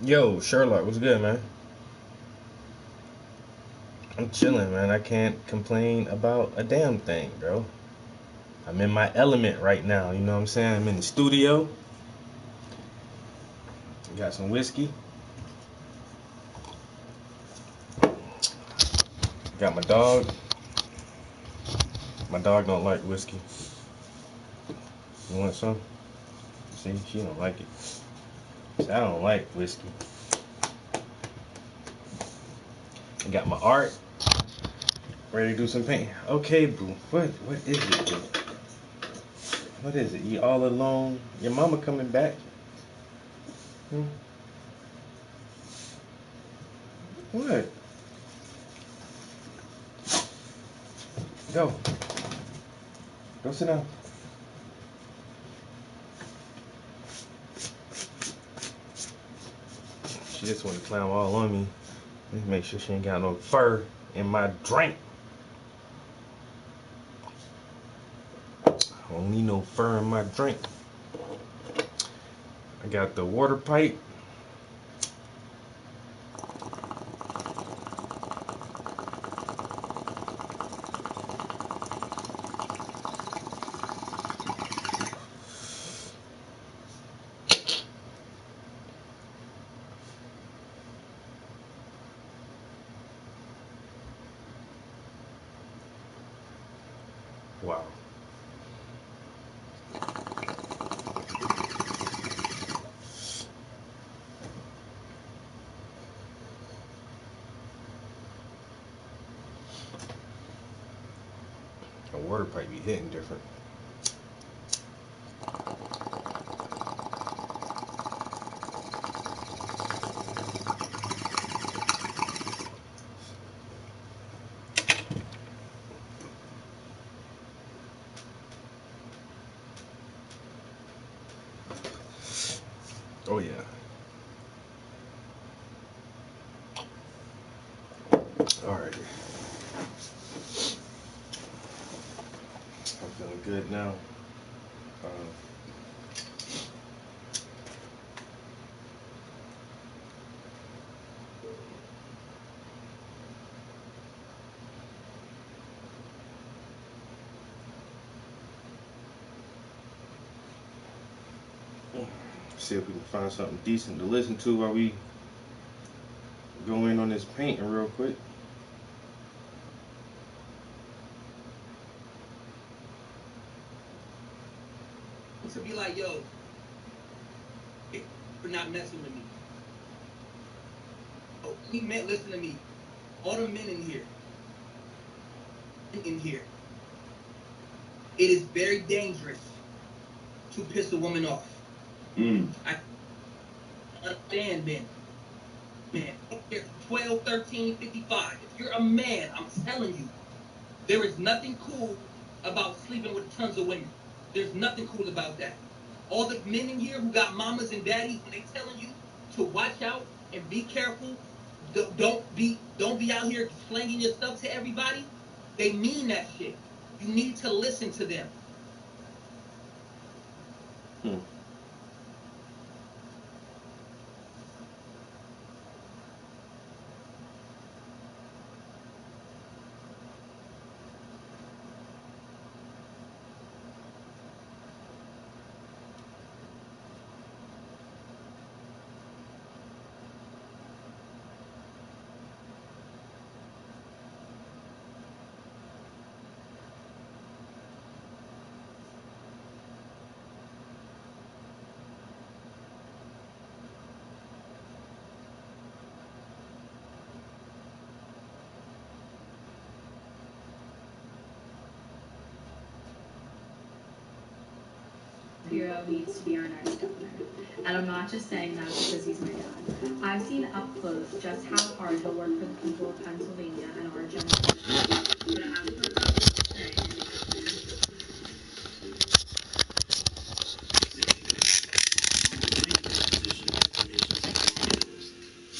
Yo, Sherlock, what's good, man? I'm chilling, man. I can't complain about a damn thing, bro. I'm in my element right now. You know what I'm saying? I'm in the studio. Got some whiskey. Got my dog. My dog don't like whiskey. You want some? See, she don't like it. See, I don't like whiskey. I got my art. Ready to do some painting. Okay, boo. What is it, boo? What is it? You all alone? Your mama coming back? Hmm? What? Go. Go sit down. She just want to climb all on me. Let me make sure she ain't got no fur in my drink. I don't need no fur in my drink. I got the water pipe. Wow. A water pipe be hitting different. Oh yeah. Alright. I'm feeling good now. See if we can find something decent to listen to while we go in on this painting real quick. To be like, yo, for not messing with me. Oh, listen to me. All the men in here. It is very dangerous to piss a woman off. I understand, men. Man, 12, 13, 55. If you're a man, I'm telling you, there is nothing cool about sleeping with tons of women. There's nothing cool about that. All the men in here who got mamas and daddies, when they telling you to watch out and be careful, don't be out here slanging your stuff to everybody, they mean that shit. You need to listen to them. Hero needs to be our next governor. And I'm not just saying that because he's my dad. I've seen up close just how hard he'll work for the people of Pennsylvania and our generation. But as for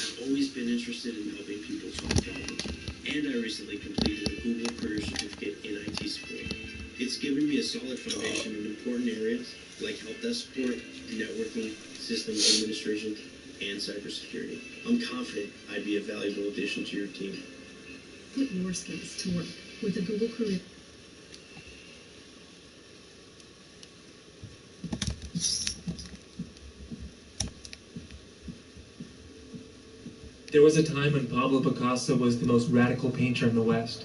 I've always been interested in helping people solve problems, and I recently completed a Google Career Certificate in IT support. It's given me a solid foundation in important areas like help desk support, networking, systems administration, and cybersecurity. I'm confident I'd be a valuable addition to your team. Put your skills to work with a Google Career. There was a time when Pablo Picasso was the most radical painter in the West,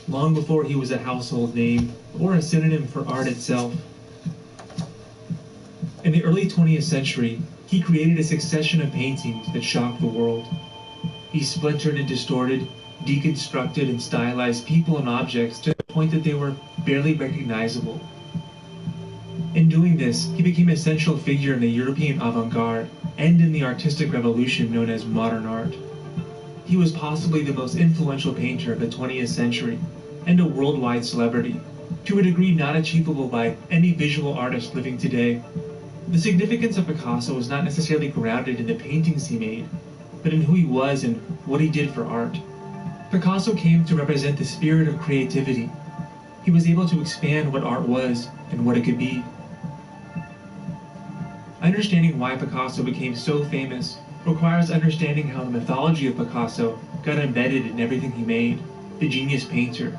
long before he was a household name or a synonym for art itself. In the early 20th century, he created a succession of paintings that shocked the world. He splintered and distorted, deconstructed and stylized people and objects to the point that they were barely recognizable. In doing this, he became a central figure in the European avant-garde and in the artistic revolution known as modern art. He was possibly the most influential painter of the 20th century and a worldwide celebrity, to a degree not achievable by any visual artist living today. The significance of Picasso was not necessarily grounded in the paintings he made, but in who he was and what he did for art. Picasso came to represent the spirit of creativity. He was able to expand what art was and what it could be. Understanding why Picasso became so famous requires understanding how the mythology of Picasso got embedded in everything he made. The genius painter,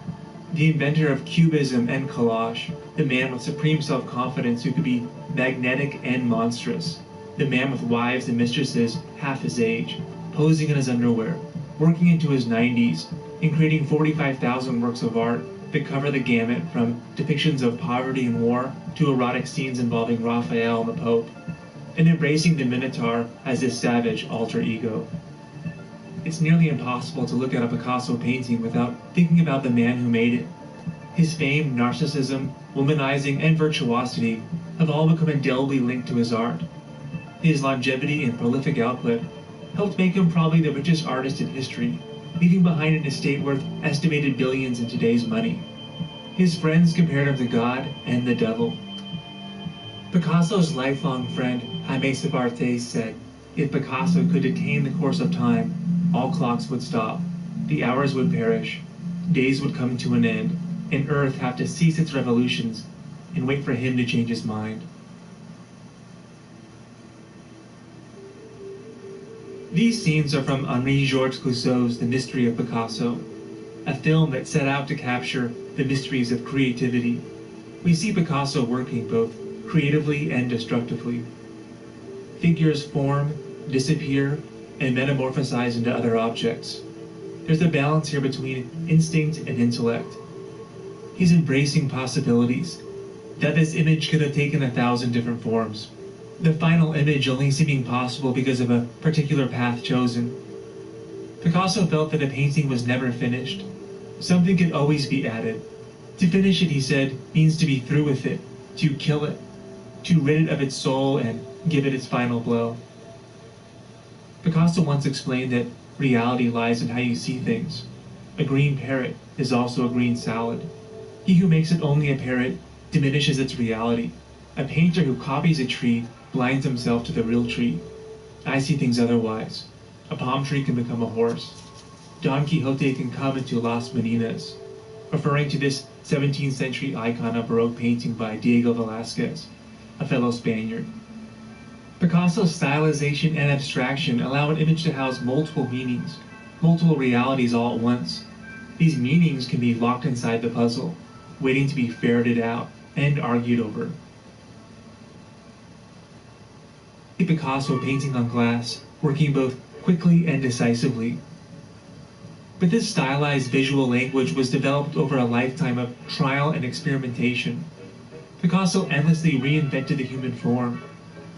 the inventor of cubism and collage, the man with supreme self-confidence who could be magnetic and monstrous, the man with wives and mistresses half his age, posing in his underwear, working into his 90s, and creating 45,000 works of art that cover the gamut from depictions of poverty and war to erotic scenes involving Raphael and the Pope, and embracing the Minotaur as his savage alter ego. It's nearly impossible to look at a Picasso painting without thinking about the man who made it. His fame, narcissism, womanizing, and virtuosity have all become indelibly linked to his art. His longevity and prolific output helped make him probably the richest artist in history, leaving behind an estate worth estimated billions in today's money. His friends compared him to God and the devil. Picasso's lifelong friend, Jaime Cervantes, said, if Picasso could detain the course of time, all clocks would stop, the hours would perish, days would come to an end, and Earth have to cease its revolutions and wait for him to change his mind. These scenes are from Henri-Georges Clouzot's The Mystery of Picasso, a film that set out to capture the mysteries of creativity. We see Picasso working both creatively and destructively. Figures form, disappear, and metamorphosize into other objects. There's a balance here between instinct and intellect. He's embracing possibilities, that this image could have taken 1,000 different forms. The final image only seeming possible because of a particular path chosen. Picasso felt that a painting was never finished. Something could always be added. To finish it, he said, means to be through with it, to kill it, to rid it of its soul and give it its final blow. Picasso once explained that reality lies in how you see things. A green parrot is also a green salad. He who makes it only a parrot diminishes its reality. A painter who copies a tree blinds himself to the real tree. I see things otherwise. A palm tree can become a horse. Don Quixote can come into Las Meninas, referring to this 17th century icon of Baroque painting by Diego Velázquez, a fellow Spaniard. Picasso's stylization and abstraction allow an image to house multiple meanings, multiple realities all at once. These meanings can be locked inside the puzzle, waiting to be ferreted out and argued over. Picasso painting on glass, working both quickly and decisively. But this stylized visual language was developed over a lifetime of trial and experimentation. Picasso endlessly reinvented the human form,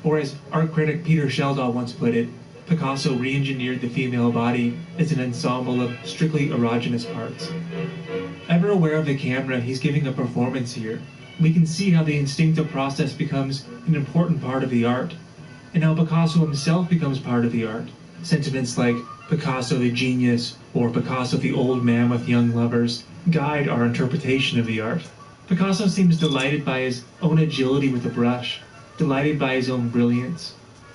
or as art critic Peter Schjeldahl once put it, Picasso re-engineered the female body as an ensemble of strictly erogenous parts. Ever aware of the camera, he's giving a performance here. We can see how the instinctive process becomes an important part of the art, and how Picasso himself becomes part of the art. Sentiments like Picasso the genius or Picasso the old man with young lovers guide our interpretation of the art. Picasso seems delighted by his own agility with the brush, delighted by his own brilliance.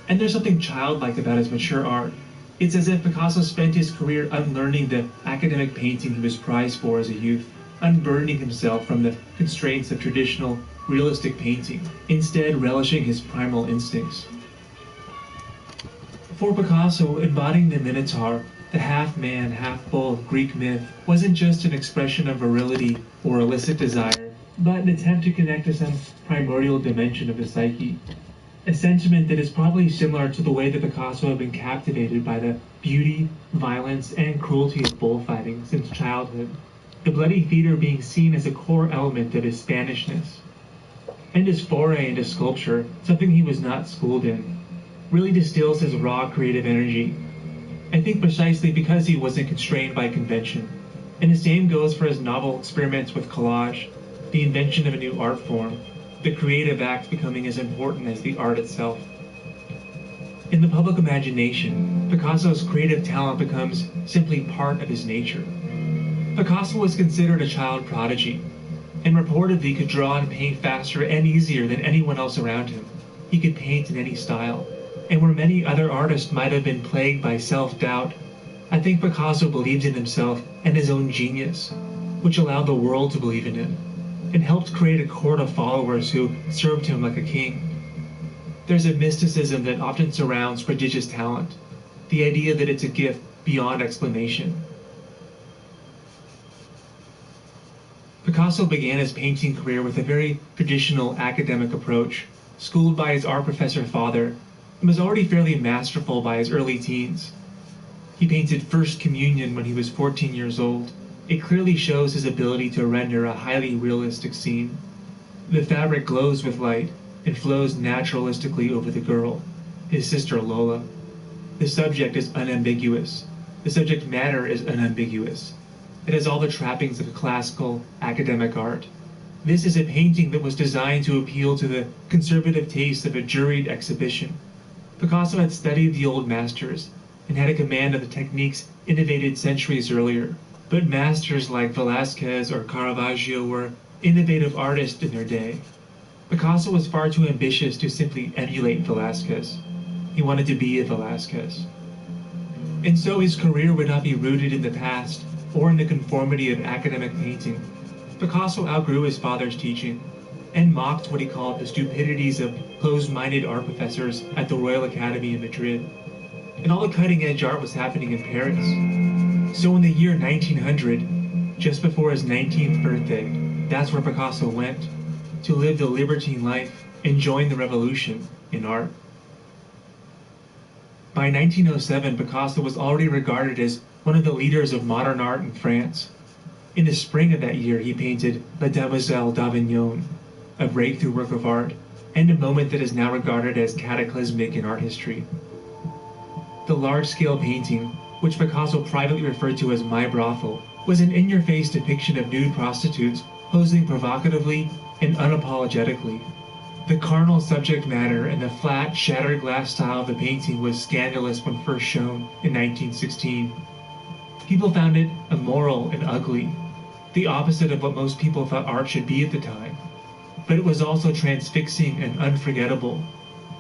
And there's something childlike about his mature art. It's as if Picasso spent his career unlearning the academic painting he was prized for as a youth, unburdening himself from the constraints of traditional realistic painting, instead relishing his primal instincts. For Picasso, embodying the Minotaur, the half-man, half-bull of Greek myth, wasn't just an expression of virility or illicit desire, but an attempt to connect to some primordial dimension of the psyche. a sentiment that is probably similar to the way that Picasso had been captivated by the beauty, violence, and cruelty of bullfighting since childhood, the bloody theater being seen as a core element of his Spanishness. And his foray into sculpture, something he was not schooled in, really distills his raw creative energy. I think precisely because he wasn't constrained by convention. And the same goes for his novel experiments with collage, the invention of a new art form, the creative act becoming as important as the art itself. In the public imagination, Picasso's creative talent becomes simply part of his nature. Picasso was considered a child prodigy, and reportedly could draw and paint faster and easier than anyone else around him. He could paint in any style, and where many other artists might have been plagued by self-doubt, I think Picasso believed in himself and his own genius, which allowed the world to believe in him, and helped create a court of followers who served him like a king. There's a mysticism that often surrounds prodigious talent, the idea that it's a gift beyond explanation. Picasso began his painting career with a very traditional academic approach, schooled by his art professor father, and was already fairly masterful by his early teens. He painted First Communion when he was 14 years old. It clearly shows his ability to render a highly realistic scene. The fabric glows with light and flows naturalistically over the girl, his sister Lola. The subject is unambiguous. The subject matter is unambiguous. It has all the trappings of classical academic art. This is a painting that was designed to appeal to the conservative taste of a juried exhibition. Picasso had studied the old masters and had a command of the techniques innovated centuries earlier. But masters like Velázquez or Caravaggio were innovative artists in their day. Picasso was far too ambitious to simply emulate Velázquez. He wanted to be a Velázquez. And so his career would not be rooted in the past or in the conformity of academic painting. Picasso outgrew his father's teaching and mocked what he called the stupidities of closed-minded art professors at the Royal Academy in Madrid. And all the cutting-edge art was happening in Paris. So in the year 1900, just before his 19th birthday, that's where Picasso went, to live the libertine life and join the revolution in art. By 1907, Picasso was already regarded as one of the leaders of modern art in France. In the spring of that year, he painted La Demoiselle d'Avignon, a breakthrough work of art, and a moment that is now regarded as cataclysmic in art history. The large-scale painting, which Picasso privately referred to as My Brothel, was an in-your-face depiction of nude prostitutes posing provocatively and unapologetically. The carnal subject matter and the flat, shattered glass style of the painting was scandalous when first shown in 1916. People found it immoral and ugly, the opposite of what most people thought art should be at the time. But it was also transfixing and unforgettable,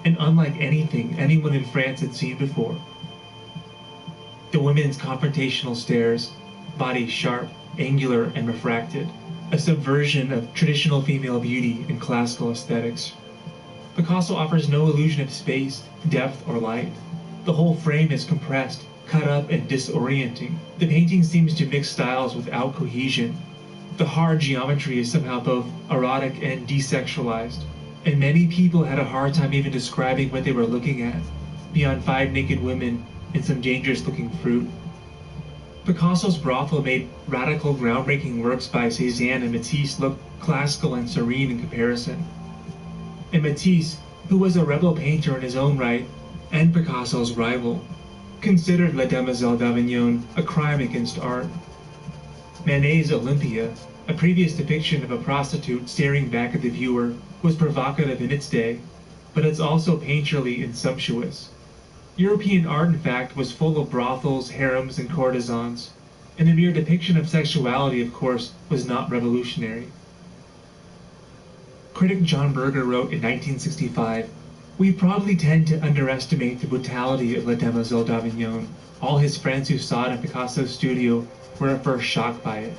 and unlike anything anyone in France had seen before. The women's confrontational stares, bodies sharp, angular, and refracted, a subversion of traditional female beauty and classical aesthetics. Picasso offers no illusion of space, depth, or light. The whole frame is compressed, cut up, and disorienting. The painting seems to mix styles without cohesion. The hard geometry is somehow both erotic and desexualized, and many people had a hard time even describing what they were looking at, beyond 5 naked women and some dangerous-looking fruit. Picasso's brothel made radical, groundbreaking works by Cézanne and Matisse look classical and serene in comparison. And Matisse, who was a rebel painter in his own right, and Picasso's rival, considered La Demoiselle d'Avignon a crime against art. Manet's Olympia, a previous depiction of a prostitute staring back at the viewer, was provocative in its day, but it's also painterly and sumptuous. European art, in fact, was full of brothels, harems, and courtesans, and the mere depiction of sexuality, of course, was not revolutionary. Critic John Berger wrote in 1965, "We probably tend to underestimate the brutality of La Demoiselle d'Avignon. All his friends who saw it in Picasso's studio were at first shocked by it,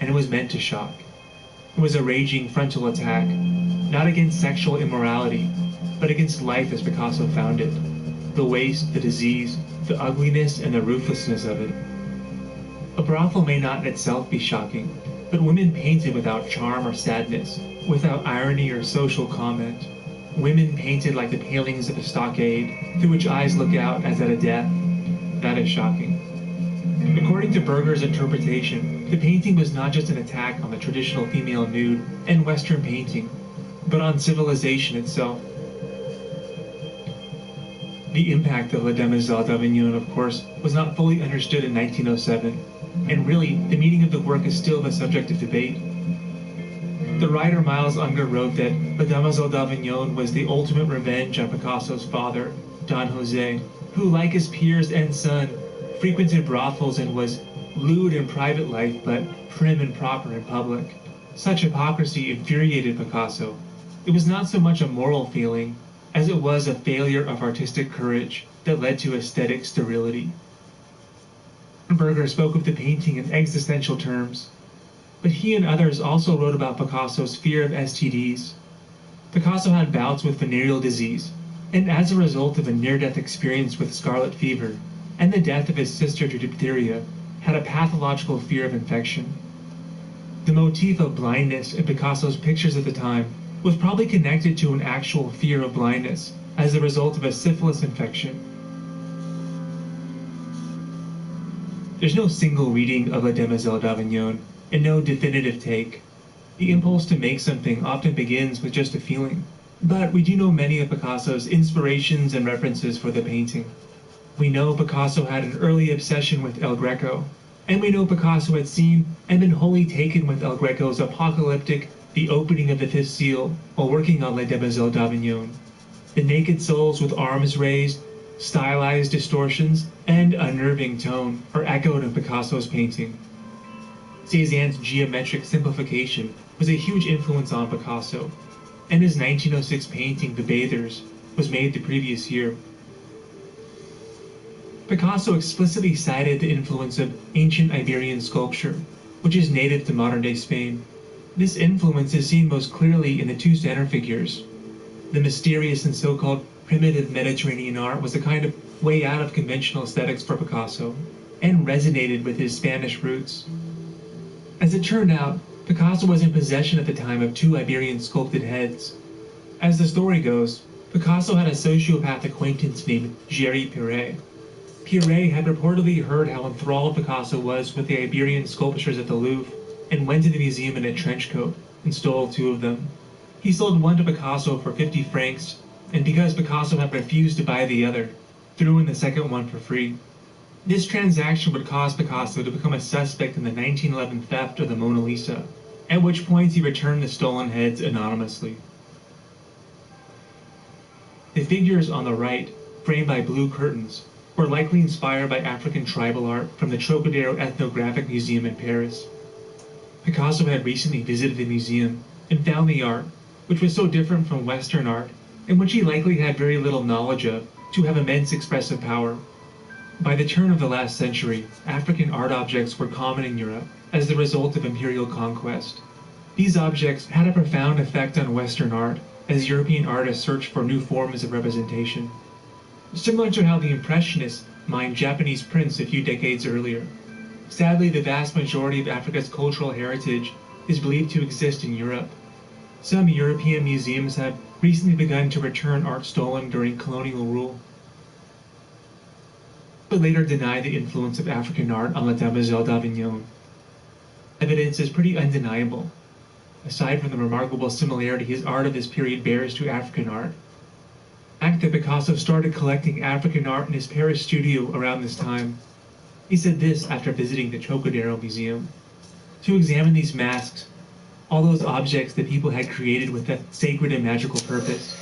and it was meant to shock. It was a raging frontal attack, not against sexual immorality, but against life as Picasso found it. The waste, the disease, the ugliness, and the ruthlessness of it. A brothel may not in itself be shocking, but women painted without charm or sadness, without irony or social comment. women painted like the palings of a stockade, through which eyes look out as at a death. That is shocking. According to Berger's interpretation, the painting was not just an attack on the traditional female nude and Western painting, but on civilization itself. The impact of La Demoiselle d'Avignon, of course, was not fully understood in 1907, and really, the meaning of the work is still the subject of debate. The writer Miles Unger wrote that La Demoiselle d'Avignon was the ultimate revenge on Picasso's father, Don Jose, who, like his peers and son, frequented brothels and was lewd in private life but prim and proper in public. Such hypocrisy infuriated Picasso. It was not so much a moral feeling as it was a failure of artistic courage that led to aesthetic sterility. Berger spoke of the painting in existential terms, but he and others also wrote about Picasso's fear of STDs. Picasso had bouts with venereal disease, and as a result of a near-death experience with scarlet fever and the death of his sister to diphtheria, had a pathological fear of infection. The motif of blindness in Picasso's pictures at the time was probably connected to an actual fear of blindness as a result of a syphilis infection. There's no single reading of La Demoiselle d'Avignon, and no definitive take. The impulse to make something often begins with just a feeling, but we do know many of Picasso's inspirations and references for the painting. We know Picasso had an early obsession with El Greco, and we know Picasso had seen and been wholly taken with El Greco's apocalyptic The Opening of the Fifth Seal while working on La Demoiselle d'Avignon. The naked souls with arms raised, stylized distortions, and unnerving tone are echoed in Picasso's painting. Cézanne's geometric simplification was a huge influence on Picasso, and his 1906 painting The Bathers was made the previous year. Picasso explicitly cited the influence of ancient Iberian sculpture, which is native to modern-day Spain. This influence is seen most clearly in the two center figures. The mysterious and so-called primitive Mediterranean art was a kind of way out of conventional aesthetics for Picasso, and resonated with his Spanish roots. As it turned out, Picasso was in possession at the time of two Iberian sculpted heads. As the story goes, Picasso had a sociopath acquaintance named Géry Piré. Piré had reportedly heard how enthralled Picasso was with the Iberian sculptures at the Louvre, and went to the museum in a trench coat and stole two of them. He sold one to Picasso for 50 francs, and because Picasso had refused to buy the other, threw in the second one for free. This transaction would cause Picasso to become a suspect in the 1911 theft of the Mona Lisa, at which point he returned the stolen heads anonymously. The figures on the right, framed by blue curtains, were likely inspired by African tribal art from the Trocadero Ethnographic Museum in Paris. Picasso had recently visited the museum and found the art, which was so different from Western art, and which he likely had very little knowledge of, to have immense expressive power. By the turn of the last century, African art objects were common in Europe as the result of imperial conquest. These objects had a profound effect on Western art as European artists searched for new forms of representation. Similar to how the Impressionists mined Japanese prints a few decades earlier. Sadly, the vast majority of Africa's cultural heritage is believed to exist in Europe. Some European museums have recently begun to return art stolen during colonial rule, but later denied the influence of African art on La Demoiselle d'Avignon. Evidence is pretty undeniable, aside from the remarkable similarity his art of this period bears to African art. The fact that Picasso started collecting African art in his Paris studio around this time. He said this after visiting the Trocadero Museum. To examine these masks, all those objects that people had created with that sacred and magical purpose,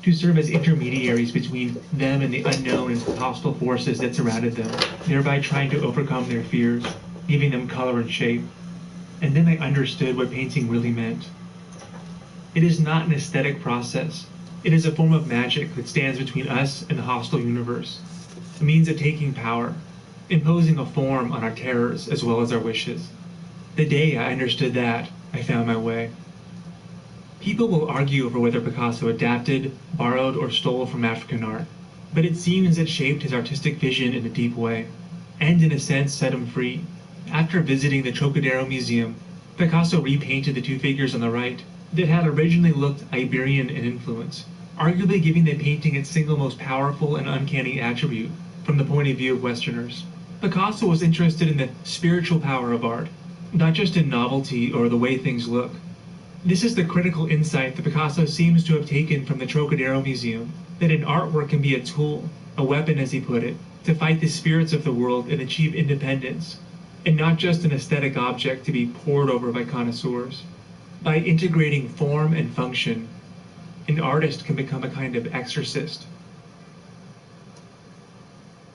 to serve as intermediaries between them and the unknown and hostile forces that surrounded them, thereby trying to overcome their fears, giving them color and shape. And then I understood what painting really meant. It is not an aesthetic process. It is a form of magic that stands between us and the hostile universe, a means of taking power, imposing a form on our terrors as well as our wishes. The day I understood that, I found my way. People will argue over whether Picasso adapted, borrowed, or stole from African art, but it seems it shaped his artistic vision in a deep way, and in a sense set him free. After visiting the Trocadero Museum, Picasso repainted the two figures on the right that had originally looked Iberian in influence, arguably giving the painting its single most powerful and uncanny attribute from the point of view of Westerners. Picasso was interested in the spiritual power of art, not just in novelty or the way things look. This is the critical insight that Picasso seems to have taken from the Trocadero Museum, that an artwork can be a tool, a weapon as he put it, to fight the spirits of the world and achieve independence, and not just an aesthetic object to be pored over by connoisseurs. By integrating form and function, an artist can become a kind of exorcist.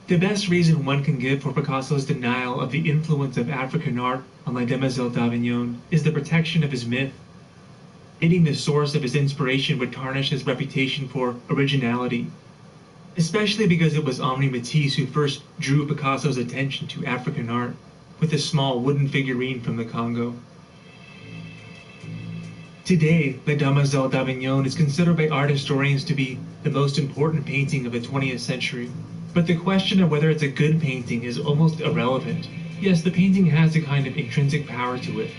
The best reason one can give for Picasso's denial of the influence of African art on La Demoiselle d'Avignon is the protection of his myth. Hitting the source of his inspiration would tarnish his reputation for originality, especially because it was Henri Matisse who first drew Picasso's attention to African art with a small wooden figurine from the Congo. Today, La Demoiselle d'Avignon is considered by art historians to be the most important painting of the 20th century. But the question of whether it's a good painting is almost irrelevant. Yes, the painting has a kind of intrinsic power to it.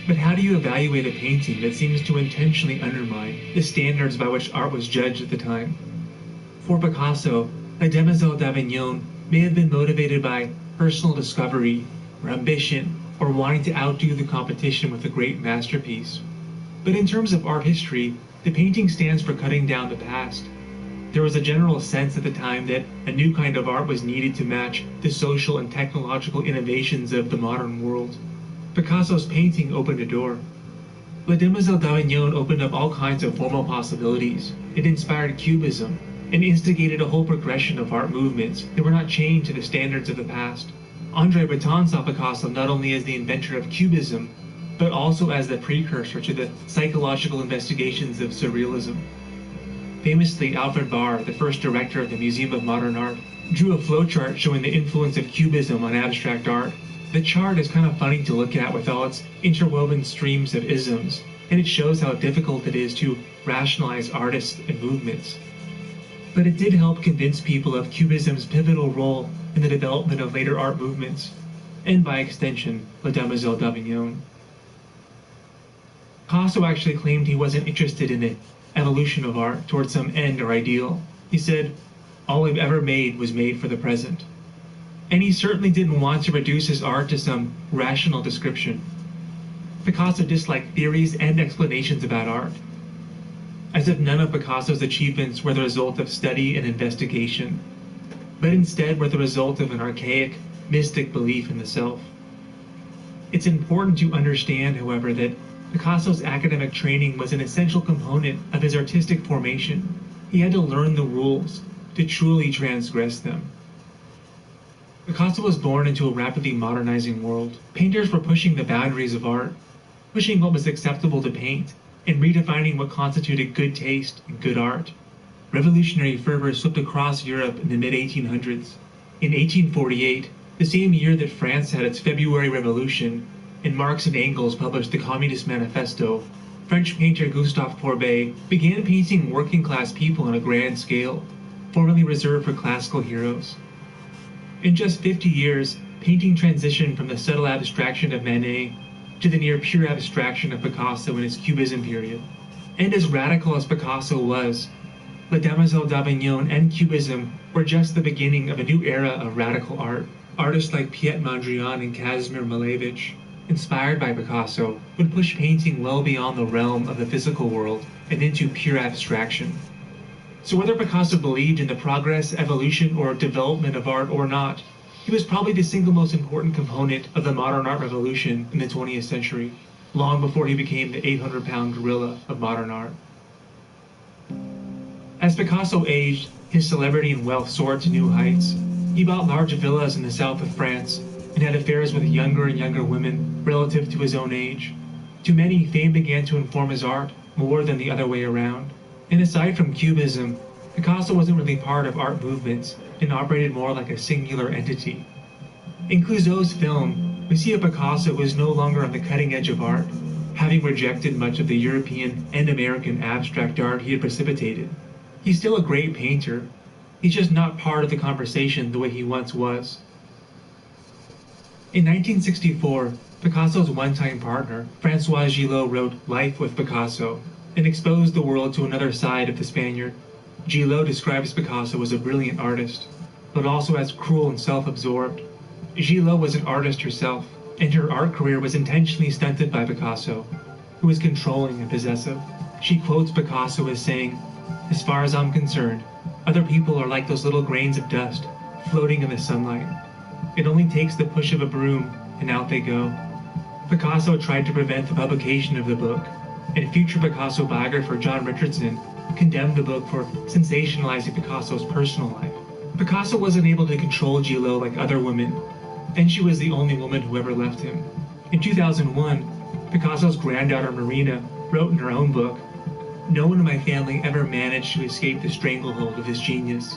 But how do you evaluate a painting that seems to intentionally undermine the standards by which art was judged at the time? For Picasso, La Demoiselle d'Avignon may have been motivated by personal discovery, or ambition, or wanting to outdo the competition with a great masterpiece. But in terms of art history, the painting stands for cutting down the past. There was a general sense at the time that a new kind of art was needed to match the social and technological innovations of the modern world. Picasso's painting opened a door. La Demoiselle d'Avignon opened up all kinds of formal possibilities. It inspired Cubism and instigated a whole progression of art movements that were not chained to the standards of the past. André Breton saw Picasso not only as the inventor of Cubism, but also as the precursor to the psychological investigations of Surrealism. Famously, Alfred Barr, the first director of the Museum of Modern Art, drew a flowchart showing the influence of Cubism on abstract art. The chart is kind of funny to look at with all its interwoven streams of isms, and it shows how difficult it is to rationalize artists and movements. But it did help convince people of Cubism's pivotal role in the development of later art movements, and by extension, La Demoiselle d'Avignon. Picasso actually claimed he wasn't interested in the evolution of art towards some end or ideal. He said, "All I've ever made was made for the present." And he certainly didn't want to reduce his art to some rational description. Picasso disliked theories and explanations about art, as if none of Picasso's achievements were the result of study and investigation, but instead were the result of an archaic, mystic belief in the self. It's important to understand, however, that Picasso's academic training was an essential component of his artistic formation. He had to learn the rules to truly transgress them. Picasso was born into a rapidly modernizing world. Painters were pushing the boundaries of art, pushing what was acceptable to paint, and redefining what constituted good taste and good art. Revolutionary fervor swept across Europe in the mid-1800s. In 1848, the same year that France had its February Revolution, and Marx and Engels published the Communist Manifesto, French painter Gustave Courbet began painting working-class people on a grand scale, formerly reserved for classical heroes. In just 50 years, painting transitioned from the subtle abstraction of Manet to the near pure abstraction of Picasso in his Cubism period. And as radical as Picasso was, La Demoiselle d'Avignon and Cubism were just the beginning of a new era of radical art. Artists like Piet Mondrian and Kazimir Malevich, inspired by Picasso, would push painting well beyond the realm of the physical world and into pure abstraction. So whether Picasso believed in the progress, evolution, or development of art or not, he was probably the single most important component of the modern art revolution in the 20th century, long before he became the 800-pound gorilla of modern art. As Picasso aged, his celebrity and wealth soared to new heights. He bought large villas in the south of France and had affairs with younger and younger women relative to his own age. To many, fame began to inform his art more than the other way around. And aside from Cubism, Picasso wasn't really part of art movements and operated more like a singular entity. In Clouseau's film, we see a Picasso who is no longer on the cutting edge of art, having rejected much of the European and American abstract art he had precipitated. He's still a great painter. He's just not part of the conversation the way he once was. In 1964, Picasso's one-time partner, François Gillot, wrote Life with Picasso, and exposed the world to another side of the Spaniard. Gillot describes Picasso as a brilliant artist, but also as cruel and self-absorbed. Gillot was an artist herself, and her art career was intentionally stunted by Picasso, who was controlling and possessive. She quotes Picasso as saying, "As far as I'm concerned, other people are like those little grains of dust floating in the sunlight. It only takes the push of a broom, and out they go." Picasso tried to prevent the publication of the book, and future Picasso biographer John Richardson condemned the book for sensationalizing Picasso's personal life. Picasso wasn't able to control Gillot like other women, and she was the only woman who ever left him. In 2001, Picasso's granddaughter Marina wrote in her own book, "No one in my family ever managed to escape the stranglehold of his genius.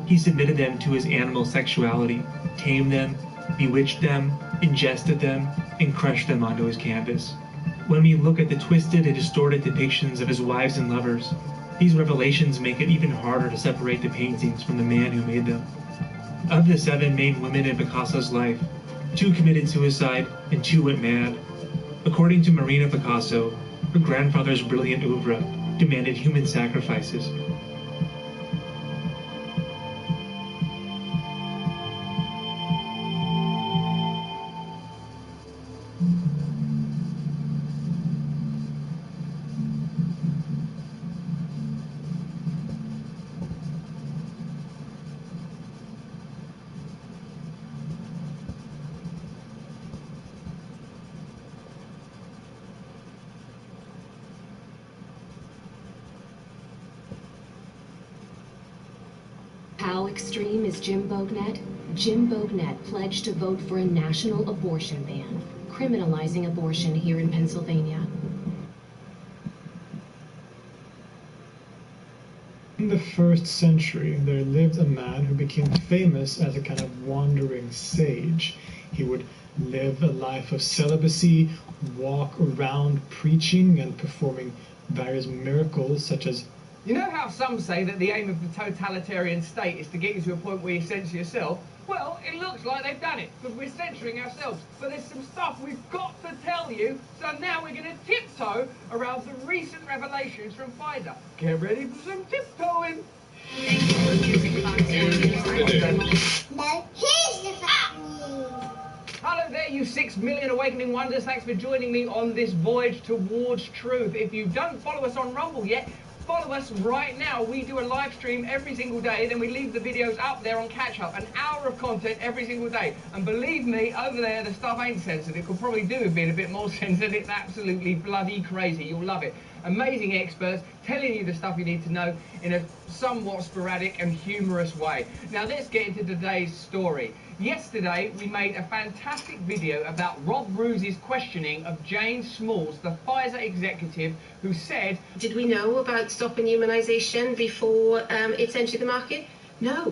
He submitted them to his animal sexuality, tamed them, bewitched them, ingested them, and crushed them onto his canvas." When we look at the twisted and distorted depictions of his wives and lovers, these revelations make it even harder to separate the paintings from the man who made them. Of the 7 main women in Picasso's life, 2 committed suicide and 2 went mad. According to Marina Picasso, her grandfather's brilliant oeuvre demanded human sacrifices. How extreme is Jim Bognett? Jim Bognett pledged to vote for a national abortion ban, criminalizing abortion here in Pennsylvania. In the 1st century, there lived a man who became famous as a kind of wandering sage. He would live a life of celibacy, walk around preaching and performing various miracles such as... You know how some say that the aim of the totalitarian state is to get you to a point where you censor yourself? Well, it looks like they've done it, because we're censoring ourselves. But there's some stuff we've got to tell you, so now we're going to tiptoe around the recent revelations from Pfizer. Get ready for some tiptoeing. Hello there, you 6 million awakening wonders. Thanks for joining me on this voyage towards truth. If you don't follow us on Rumble yet, follow us right now. We do a live stream every single day, then we leave the videos up there on Catch Up. An hour of content every single day. And believe me, over there, the stuff ain't censored. It could probably do with being a bit more censored. It's absolutely bloody crazy. You'll love it. Amazing experts telling you the stuff you need to know in a somewhat sporadic and humorous way. Now let's get into today's story. Yesterday, we made a fantastic video about Rob Bruce's questioning of Jane Smalls, the Pfizer executive, who said... Did we know about stopping immunisation before it's entered the market? No.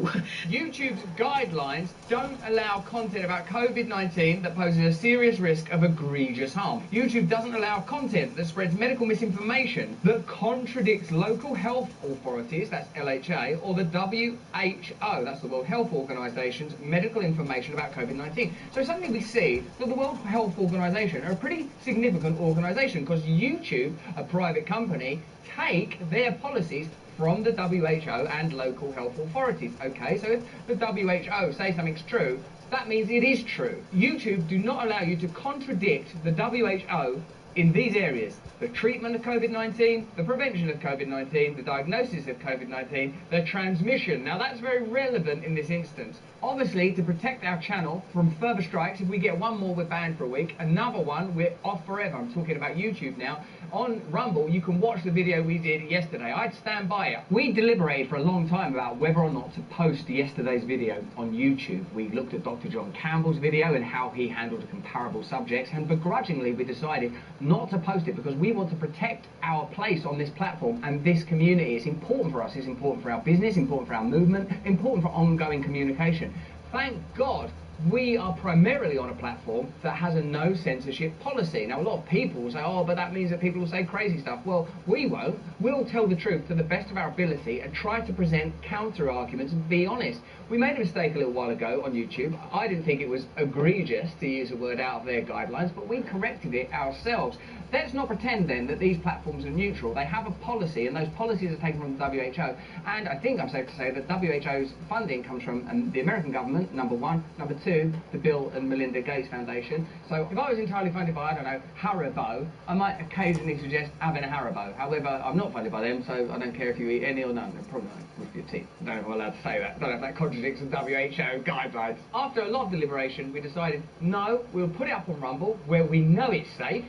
YouTube's guidelines don't allow content about COVID-19 that poses a serious risk of egregious harm. YouTube doesn't allow content that spreads medical misinformation that contradicts local health authorities, that's LHA, or the WHO, that's the World Health Organization's medical information about COVID-19. So suddenly we see that the World Health Organization are a pretty significant organization, because YouTube, a private company, take their policies from the WHO and local health authorities. Okay, so if the WHO say something's true, that means it is true. YouTube do not allow you to contradict the WHO in these areas: the treatment of COVID-19, the prevention of COVID-19, the diagnosis of COVID-19, the transmission. Now that's very relevant in this instance. Obviously, to protect our channel from further strikes, if we get one more, we're banned for a week. Another one, we're off forever. I'm talking about YouTube now. On Rumble, you can watch the video we did yesterday. I'd stand by it. We deliberated for a long time about whether or not to post yesterday's video on YouTube. We looked at Dr. John Campbell's video and how he handled comparable subjects, and begrudgingly we decided not to post it because we want to protect our place on this platform and this community. It's important for us. It's important for our business, important for our movement, important for ongoing communication. Thank God We are primarily on a platform that has a no censorship policy. Now, a lot of people will say, oh, but that means that people will say crazy stuff. Well, we won't. We'll tell the truth to the best of our ability and try to present counter arguments and be honest. We made a mistake a little while ago on YouTube. I didn't think it was egregious to use a word out of their guidelines, but we corrected it ourselves. Let's not pretend then that these platforms are neutral. They have a policy, and those policies are taken from the WHO. And I think I'm safe to say that WHO's funding comes from the American government, number one. Number two, the Bill and Melinda Gates Foundation. So if I was entirely funded by, I don't know, Haribo, I might occasionally suggest having a Haribo. However, I'm not funded by them, so I don't care if you eat any or none. Probably not with your teeth. I don't know if I'm allowed to say that. I don't know if that contradicts the WHO guidelines. After a lot of deliberation, we decided, no, we'll put it up on Rumble, where we know it's safe,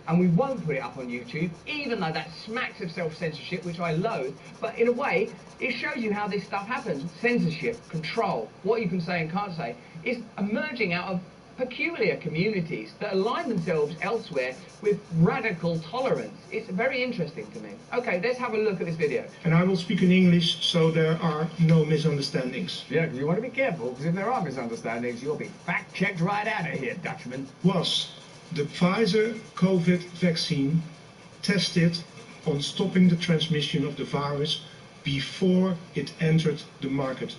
and we won't put it up on YouTube, even though that smacks of self-censorship, which I loathe. But in a way, it shows you how this stuff happens. Censorship, control, what you can say and can't say, is emerging out of peculiar communities that align themselves elsewhere with radical tolerance. It's very interesting to me. Okay, let's have a look at this video. And I will speak in English so there are no misunderstandings. Yeah, you want to be careful, because if there are misunderstandings, you'll be fact-checked right out of here, Dutchman. Was the Pfizer COVID vaccine tested on stopping the transmission of the virus before it entered the market?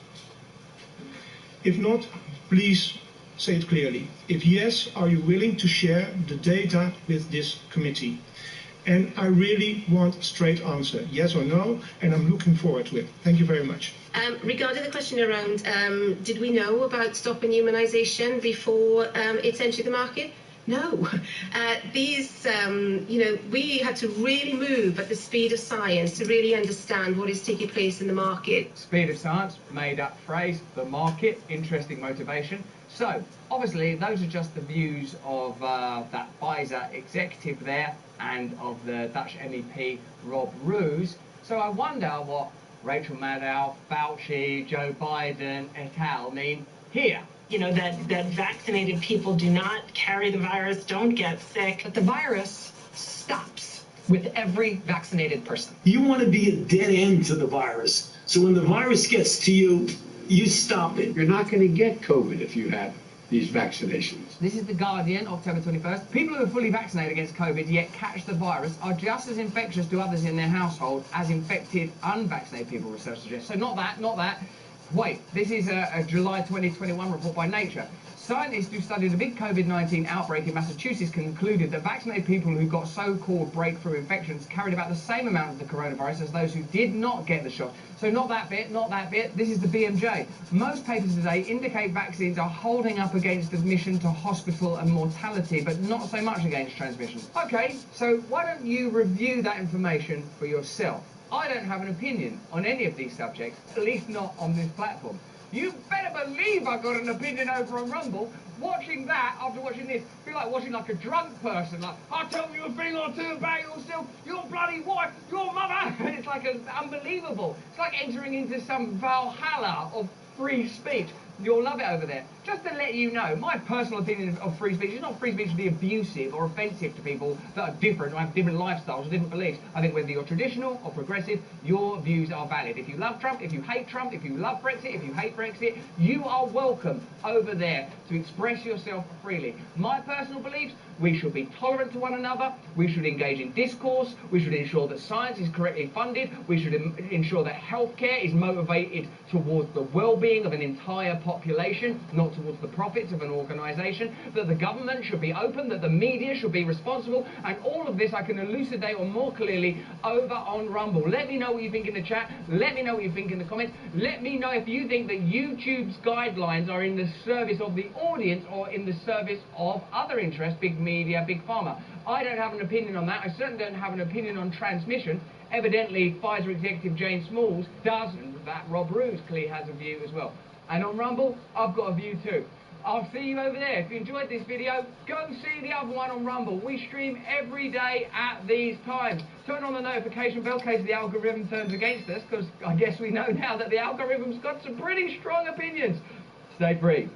If not, please say it clearly. If yes, are you willing to share the data with this committee? And I really want a straight answer, yes or no, and I'm looking forward to it. Thank you very much. Regarding the question around, did we know about stopping immunisation before it entered the market? No. We had to really move at the speed of science to really understand what is taking place in the market. Speed of science, made up phrase, the market, interesting motivation. So, obviously, those are just the views of that Pfizer executive there and of the Dutch MEP Rob Roos. So I wonder what Rachel Maddow, Fauci, Joe Biden et al. Mean here. You know, that vaccinated people do not carry the virus, don't get sick. But the virus stops with every vaccinated person. You want to be a dead end to the virus. So when the virus gets to you, you stop it. You're not going to get COVID if you have these vaccinations. This is The Guardian, October 21st. People who are fully vaccinated against COVID yet catch the virus are just as infectious to others in their household as infected unvaccinated people, research suggests. So not that. Wait, this is a July 2021 report by Nature. Scientists who studied a big COVID-19 outbreak in Massachusetts concluded that vaccinated people who got so-called breakthrough infections carried about the same amount of the coronavirus as those who did not get the shot. So not that bit. This is the BMJ. Most papers today indicate vaccines are holding up against admission to hospital and mortality, but not so much against transmission. Okay, so why don't you review that information for yourself? I don't have an opinion on any of these subjects, at least not on this platform. You better believe I got an opinion over on Rumble. Watching that, after watching this, feel like watching like a drunk person. Like, I'll tell you a thing or two about yourself, your bloody wife, your mother. And it's like unbelievable. It's like entering into some Valhalla of free speech. You'll love it over there. Just to let you know, my personal opinion of free speech is not free speech to be abusive or offensive to people that are different or have different lifestyles or different beliefs. I think whether you're traditional or progressive, your views are valid. If you love Trump, if you hate Trump, if you love Brexit, if you hate Brexit, you are welcome over there to express yourself freely. My personal beliefs, we should be tolerant to one another, we should engage in discourse, we should ensure that science is correctly funded, we should ensure that healthcare is motivated towards the well-being of an entire population, not towards the profits of an organisation, that the government should be open, that the media should be responsible, and all of this I can elucidate on more clearly over on Rumble. Let me know what you think in the chat, let me know what you think in the comments, let me know if you think that YouTube's guidelines are in the service of the audience or in the service of other interests, big media, big pharma. I don't have an opinion on that. I certainly don't have an opinion on transmission. Evidently, Pfizer executive Jane Smalls does, and that Rob Roos clearly has a view as well. And on Rumble, I've got a view too. I'll see you over there. If you enjoyed this video, go see the other one on Rumble. We stream every day at these times. Turn on the notification bell in case the algorithm turns against us, because I guess we know now that the algorithm's got some pretty strong opinions. Stay free.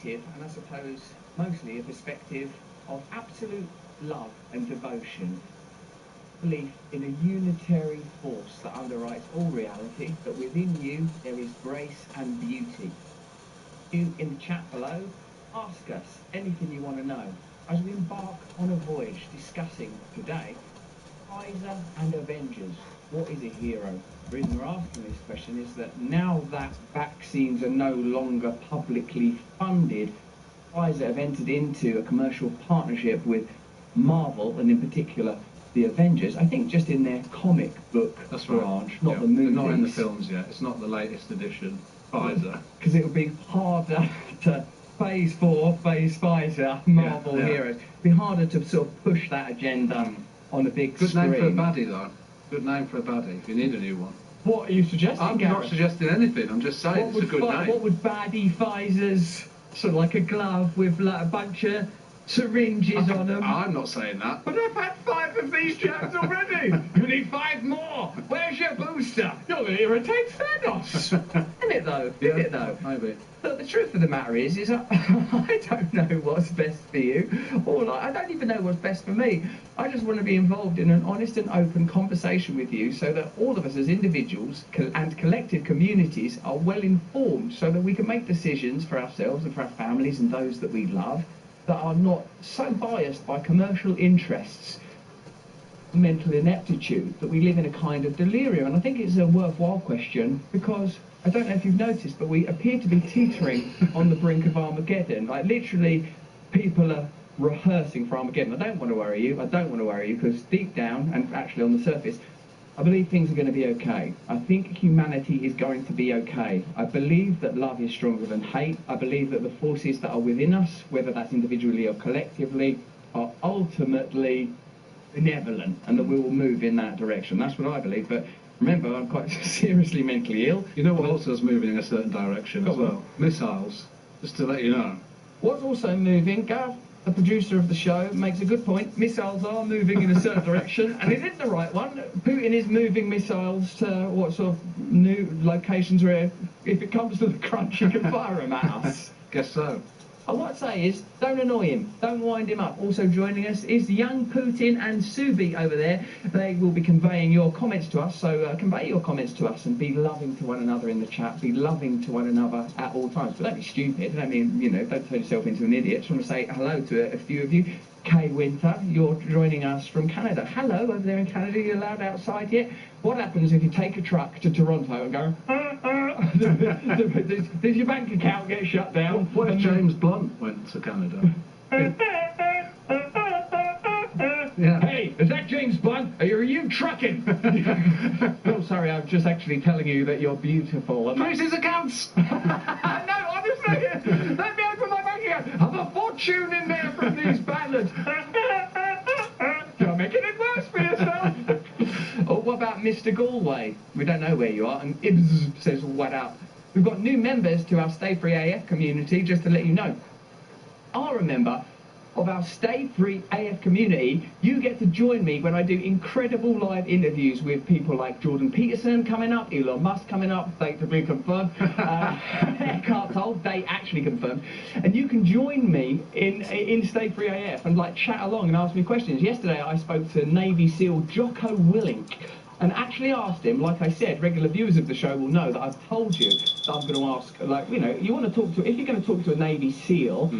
perspective, and I suppose mostly a perspective of absolute love and devotion. Belief in a unitary force that underwrites all reality, that within you there is grace and beauty. You in the chat below, ask us anything you want to know as we embark on a voyage discussing today Pfizer and Avengers. What is a hero? The reason we're asking this question is that now that vaccines are no longer publicly funded, Pfizer have entered into a commercial partnership with Marvel, and in particular the Avengers. I think just in their comic book branch, not the movies. Not in the films yet. It's not the latest edition. Pfizer. Because it would be harder to phase 4, phase Pfizer, Marvel heroes. It'd be harder to sort of push that agenda on a big Good screen. name for a baddie, though. Good name for a baddie, if you need a new one. What are you suggesting, I'm Gareth? not suggesting anything. I'm just saying it's a good name. What would baddie Pfizer's, sort of like a glove with like a bunch of syringes on them? I'm not saying that. But I've had 5 of these jabs already. You need 5 more. Where's your booster? You're going to irritate Thanos. Isn't it though? Isn't it though? Maybe. Look, the truth of the matter is I don't know what's best for you, or like, I don't even know what's best for me. I just want to be involved in an honest and open conversation with you, so that all of us as individuals and collective communities are well informed, so that we can make decisions for ourselves and for our families and those that we love that are not so biased by commercial interests, mental ineptitude, that we live in a kind of delirium. And I think it's a worthwhile question, because I don't know if you've noticed, but we appear to be teetering on the brink of Armageddon. Like, literally, people are rehearsing for Armageddon. I don't want to worry you. I don't want to worry you, because deep down, and actually on the surface, I believe things are going to be okay. I think humanity is going to be okay. I believe that love is stronger than hate. I believe that the forces that are within us, whether that's individually or collectively, are ultimately benevolent, and that we will move in that direction. That's what I believe. But remember, I'm quite seriously mentally ill. You know what also is moving in a certain direction as well? Missiles, just to let you know. What's also moving, Gav, the producer of the show, makes a good point. Missiles are moving in a certain direction, and it isn't the right one. Putin is moving missiles to what sort of new locations where, if it comes to the crunch, he can fire them at us. Guess so. What I'd say is, don't annoy him, don't wind him up. Also joining us is young Putin and Subi over there. They will be conveying your comments to us, so convey your comments to us and be loving to one another in the chat, be loving to one another at all times. But don't be stupid, I mean, you know, don't turn yourself into an idiot. Just want to say hello to a few of you. Kay Winter, you're joining us from Canada. Hello, over there in Canada, you allowed outside yet? What happens if you take a truck to Toronto and go, does your bank account get shut down? What if James Blunt went to Canada? Yeah. Hey, is that James Blunt? Are you trucking? Oh, sorry, I'm just actually telling you that you're beautiful. Freeze his accounts! No, honestly, let me open my bank account. I have a fortune in there from these bandits. You're making it worse for yourself. Or what about Mr. Galway? We don't know where you are, and Ibs says, what up? We've got new members to our Stay Free AF community, just to let you know. Are a member of our Stay Free AF community. You get to join me when I do incredible live interviews with people like Jordan Peterson coming up, Elon Musk coming up, date to be confirmed, Eckhart Tolle, date actually confirmed, and you can join me in Stay Free AF and like chat along and ask me questions. Yesterday I spoke to Navy SEAL Jocko Willink and actually asked him, like I said, regular viewers of the show will know that I've told you that I'm going to ask, like, you know, you want to talk to, if you're going to talk to a Navy SEAL,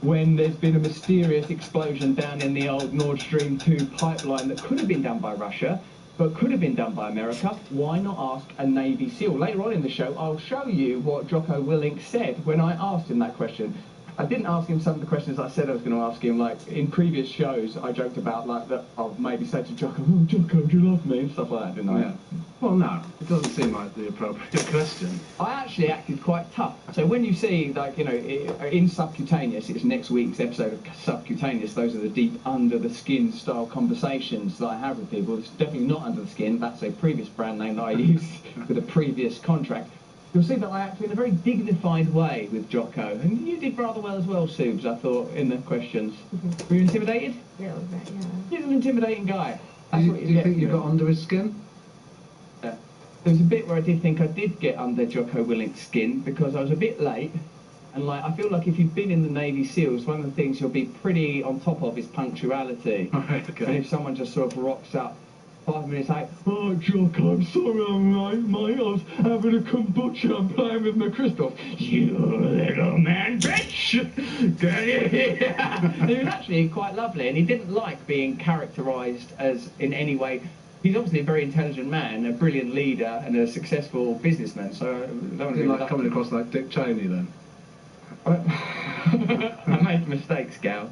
when there's been a mysterious explosion down in the old Nord Stream 2 pipeline that could have been done by Russia, but could have been done by America, why not ask a Navy SEAL? Later on in the show, I'll show you what Jocko Willink said when I asked him that question. I didn't ask him some of the questions I said I was going to ask him. Like, in previous shows, I joked about, like, that I'll maybe say to Jocko, oh, Jocko, do you love me? And stuff like that, didn't I? Yeah. Well, no, it doesn't seem like the appropriate question. I actually acted quite tough. So when you see, like, you know, in Subcutaneous, it's next week's episode of Subcutaneous, those are the deep under-the-skin style conversations that I have with people. It's definitely not under the skin. That's a previous brand name that I used with a previous contract. You'll see that I acted in a very dignified way with Jocko, and you did rather well as well, Subes, I thought, in the questions. Were you intimidated? Yeah, a little bit, yeah. He's an intimidating guy. Do you think you got under his skin? There was a bit where I did think I did get under Jocko Willink's skin, because I was a bit late, And like, I feel like if you've been in the Navy SEALs, one of the things you'll be pretty on top of is punctuality. Right, okay. And if someone just sort of rocks up 5 minutes late, oh, Jock, I'm sorry, I'm late, mate. I was having a kombucha and playing with my crystals. You little man, bitch! Get here! And he was actually quite lovely, and he didn't like being characterised as in any way. He's obviously a very intelligent man, a brilliant leader, and a successful businessman. So I don't want to be like coming across like Dick Cheney then. I made mistakes, Gal.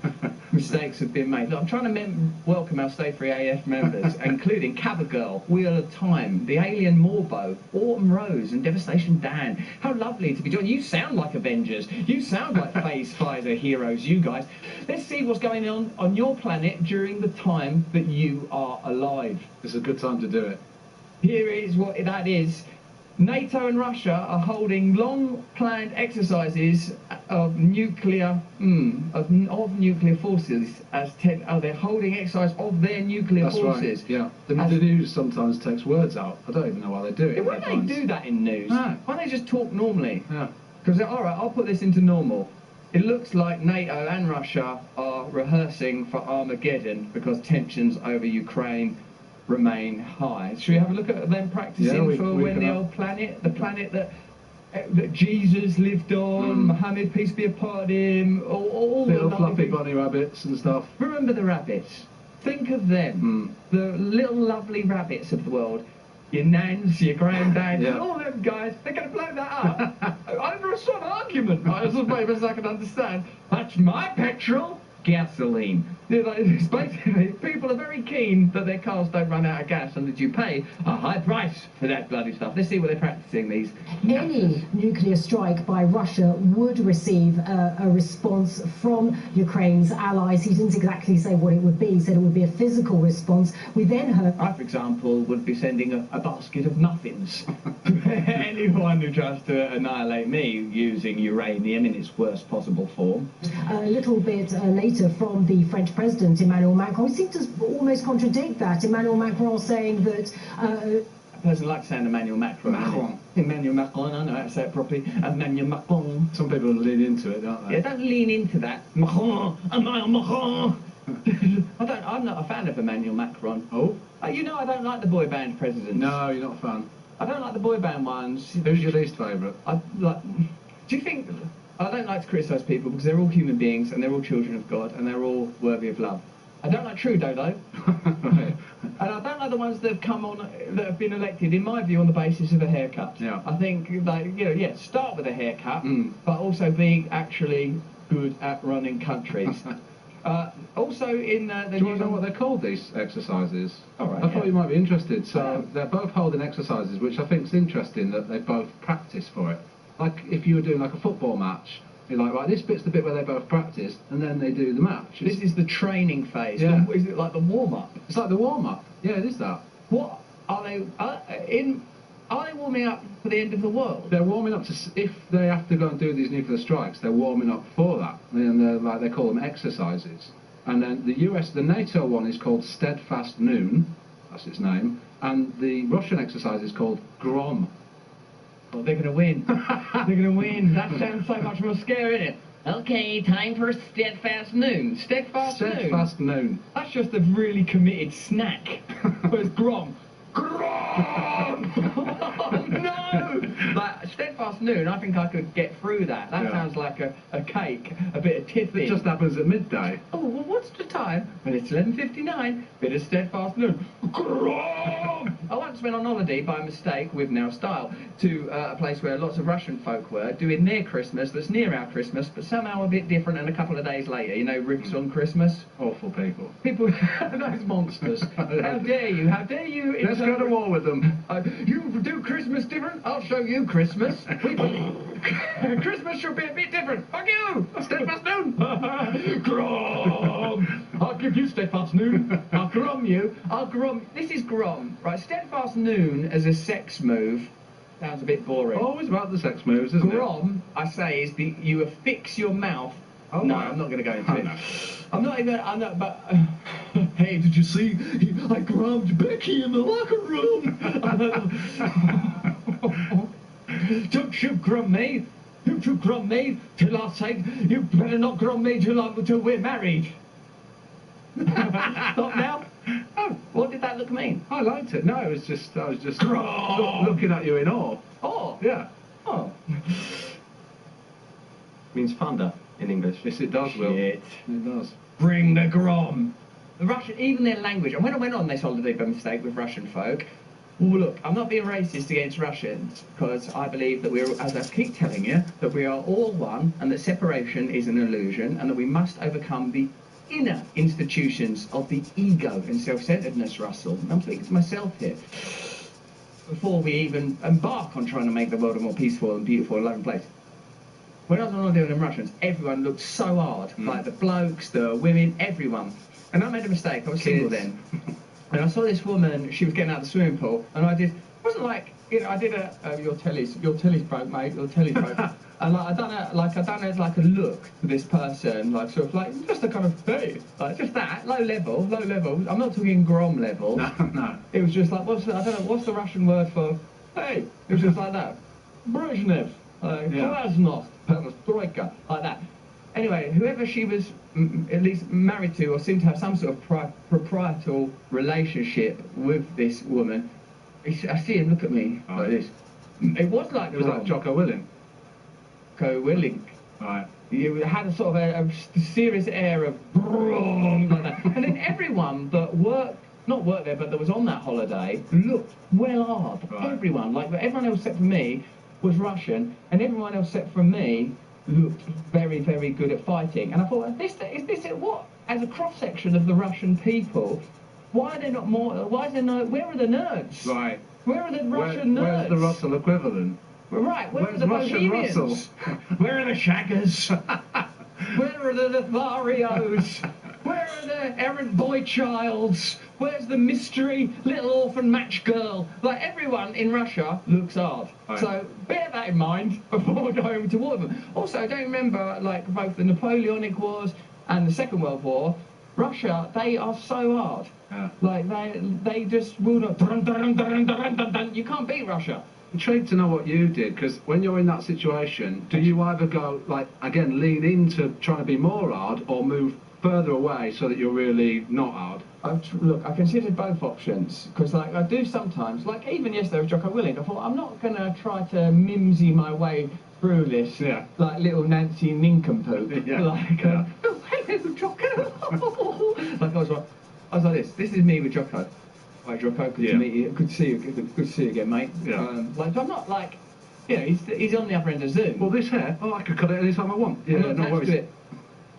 Mistakes have been made. Look, I'm trying to welcome our Stay Free AF members, including Cabba Girl, Wheel of Time, The Alien Morbo, Autumn Rose, and Devastation Dan. How lovely to be joined. You sound like Avengers. You sound like Phase Fighter heroes, you guys. Let's see what's going on your planet during the time that you are alive. It's a good time to do it. Here is what that is. NATO and Russia are holding long-planned exercises of nuclear forces. They're holding exercise of their nuclear forces. Right, yeah. The news sometimes takes words out. I don't even know why they do it. Why don't they do that in news? No. Why don't they just talk normally? Yeah. Because, all right, I'll put this into normal. It looks like NATO and Russia are rehearsing for Armageddon because tensions over Ukraine remain high. Should we have a look at them practicing for when the old planet, the planet that Jesus lived on, Muhammad, peace be upon him, all little the fluffy bunny rabbits and stuff. Remember the rabbits. Think of them, the little lovely rabbits of the world. Your nans, your granddads, all them guys, they're going to blow that up over a sort of argument, right? As much as I can understand. That's my petrol. Gasoline. It's basically, people are very keen that their cars don't run out of gas and that you pay a high price for that bloody stuff. Let's see what they're practicing these. Any nuclear strike by Russia would receive a response from Ukraine's allies. He didn't exactly say what it would be. He said it would be a physical response. We then heard... I, for example, would be sending a basket of muffins to anyone who tries to annihilate me using uranium in its worst possible form. A little bit later from the French President Emmanuel Macron, he seemed to almost contradict that. Emmanuel Macron saying that... A person likes saying Emmanuel Macron. Emmanuel Macron, I know how to say it properly. Emmanuel Macron. Some people lean into it, don't they? Yeah, don't lean into that. Macron, Emmanuel Macron. I'm not a fan of Emmanuel Macron. Oh? You know I don't like the boy band presidents. No, you're not a fan. I don't like the boy band ones. Who's your least favourite? Do you think... I don't like to criticise people because they're all human beings and they're all children of God and they're all worthy of love. I don't like Trudeau though. Right. And I don't like the ones that have come on, that have been elected, in my view, on the basis of a haircut. Yeah. I think, start with a haircut, but also being actually good at running countries. Also in the... Do you want to know what they're called, these exercises? All right, I thought you might be interested. So they're both holding exercises, which I think is interesting that they both practice for it. Like if you were doing like a football match, you're like, right, this bit's the bit where they both practice, and then they do the match. This is the training phase. Yeah. Is it like the warm-up? It's like the warm-up. Yeah, it is that. What are they Are they warming up for the end of the world? They're warming up to, if they have to go and do these nuclear strikes, they're warming up for that. And they call them exercises. And then the NATO one is called Steadfast Noon, that's its name, and the Russian exercise is called Grom. Well, they're going to win. They're going to win. That sounds so much more scary, isn't it? Okay, time for Steadfast Noon. Steadfast Noon. That's just a really committed snack. Where's Grom? Grom! Oh, no! Like, Steadfast Noon, I think I could get through that. That sounds like a cake, a bit of tiffin. It just happens at midday. Oh, well, what's the time? Well, it's 11:59. Bit of Steadfast Noon. Grom! I once went on holiday by mistake, with no style, to a place where lots of Russian folk were, doing their Christmas that's near our Christmas, but somehow a bit different and a couple of days later. You know, Rips on Christmas? Awful people. People, those monsters. How dare you? How dare you? Let's go to war with them. You do Christmas different? I'll show you Christmas. Christmas should be a bit different. Fuck you! Steadfast Noon! Grom! I'll give you Steadfast Noon. I'll grom you. I'll grom. This is grom, right? Steadfast Noon as a sex move sounds a bit boring. Always about the sex moves, isn't it? Grom, I say, is you affix your mouth. Oh, no, I'm not going to go into it. No. I'm not even. I'm not. But hey, did you see? I grommed Becky in the locker room. Don't you grom me? You two grom me, for God's sake. You better not grom me till we're married. Stop now. Oh, what did that look mean? I liked it. No, I was just looking at you in awe. Oh. Yeah. Oh. Means thunder in English. Yes, it does, Will. Shit. It does. Bring the grom. The Russian, even their language. And when I went on this holiday by mistake with Russian folk, well, look, I'm not being racist against Russians, because I believe that we're, as I keep telling you, that we are all one, and that separation is an illusion, and that we must overcome the inner institutions of the ego and self-centeredness, Russell. I'm speaking to myself here. Before we even embark on trying to make the world a more peaceful and beautiful and loving place. When I was on holiday with them Russians, everyone looked so hard. Like the blokes, the women, everyone. And I made a mistake. I was single then. And I saw this woman, she was getting out of the swimming pool, and I did, it wasn't like, you know, I did your telly's broke, mate, your telly's broke. And like, I done a look to this person, like sort of like, just a kind of, hey, like just that, low level. I'm not talking grom level. No. It was just like, what's the Russian word for, hey? It was just like that. Brezhnev, Krasnov, Perestroika, like that. Anyway, whoever she was at least married to or seemed to have some sort of proprietorial relationship with this woman, I see him look at me like this. It was like Jocko Willink. Jocko Willink. Right. You had a sort of a serious air of brum, like that. And then everyone that not worked there, but that was on that holiday, looked well hard. Right. Everyone else except for me was Russian, and everyone else except for me looked very, very good at fighting. And I thought, is this what? As a cross-section of the Russian people, why are there not more, where are the nerds? Right. Where are the Russian nerds? Where's the Russell equivalent? Right, where's the Russian Bohemians? Russell? Where are the Shaggers? Where are the Lotharios? Where are the errant boy childs? Where's the mystery little orphan match girl? Like, everyone in Russia looks hard. Right. So bear that in mind before going to war with them. Also, don't remember, like, both the Napoleonic Wars and the Second World War, Russia, they are so hard. Yeah. Like, they just will not... You can't beat Russia. I'm intrigued to know what you did, because when you're in that situation, do you either go, like, again, lean into trying to be more hard, or move further away so that you're really not hard? Look, I considered both options, because like I do sometimes, like even yesterday with Jocko Willink, I thought I'm not going to try to mimsy my way through this, like little Nancy Nincompoop. Yeah. Like, oh, hello, Jocko. Like I was like this is me with Jocko. Right, Jocko, good to meet you, good to see you again, mate. Yeah. Like I'm not like, you know, he's on the other end of Zoom. Well, this hair, I could cut it any time I want. Yeah, no worries.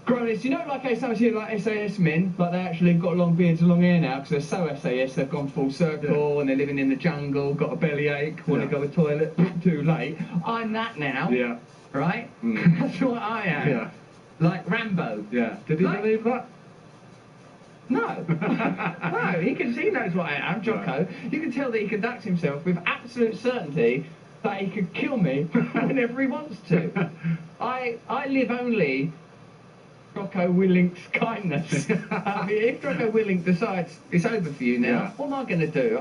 Grown-ups, you know, like some of you like SAS men, like they actually got long beards and long hair now because they're so SAS, they've gone full circle and they're living in the jungle, got a bellyache, want to go to the toilet, too late. I'm that now. Yeah. Right? That's what I am. Yeah. Like Rambo. Yeah. Did he believe that? No. No, he knows what I am, Jocko. Right. You can tell that he conducts himself with absolute certainty that he could kill me whenever he wants to. I live only Jocko Willink's kindness. If Jocko Willink decides it's over for you now, what am I going to do?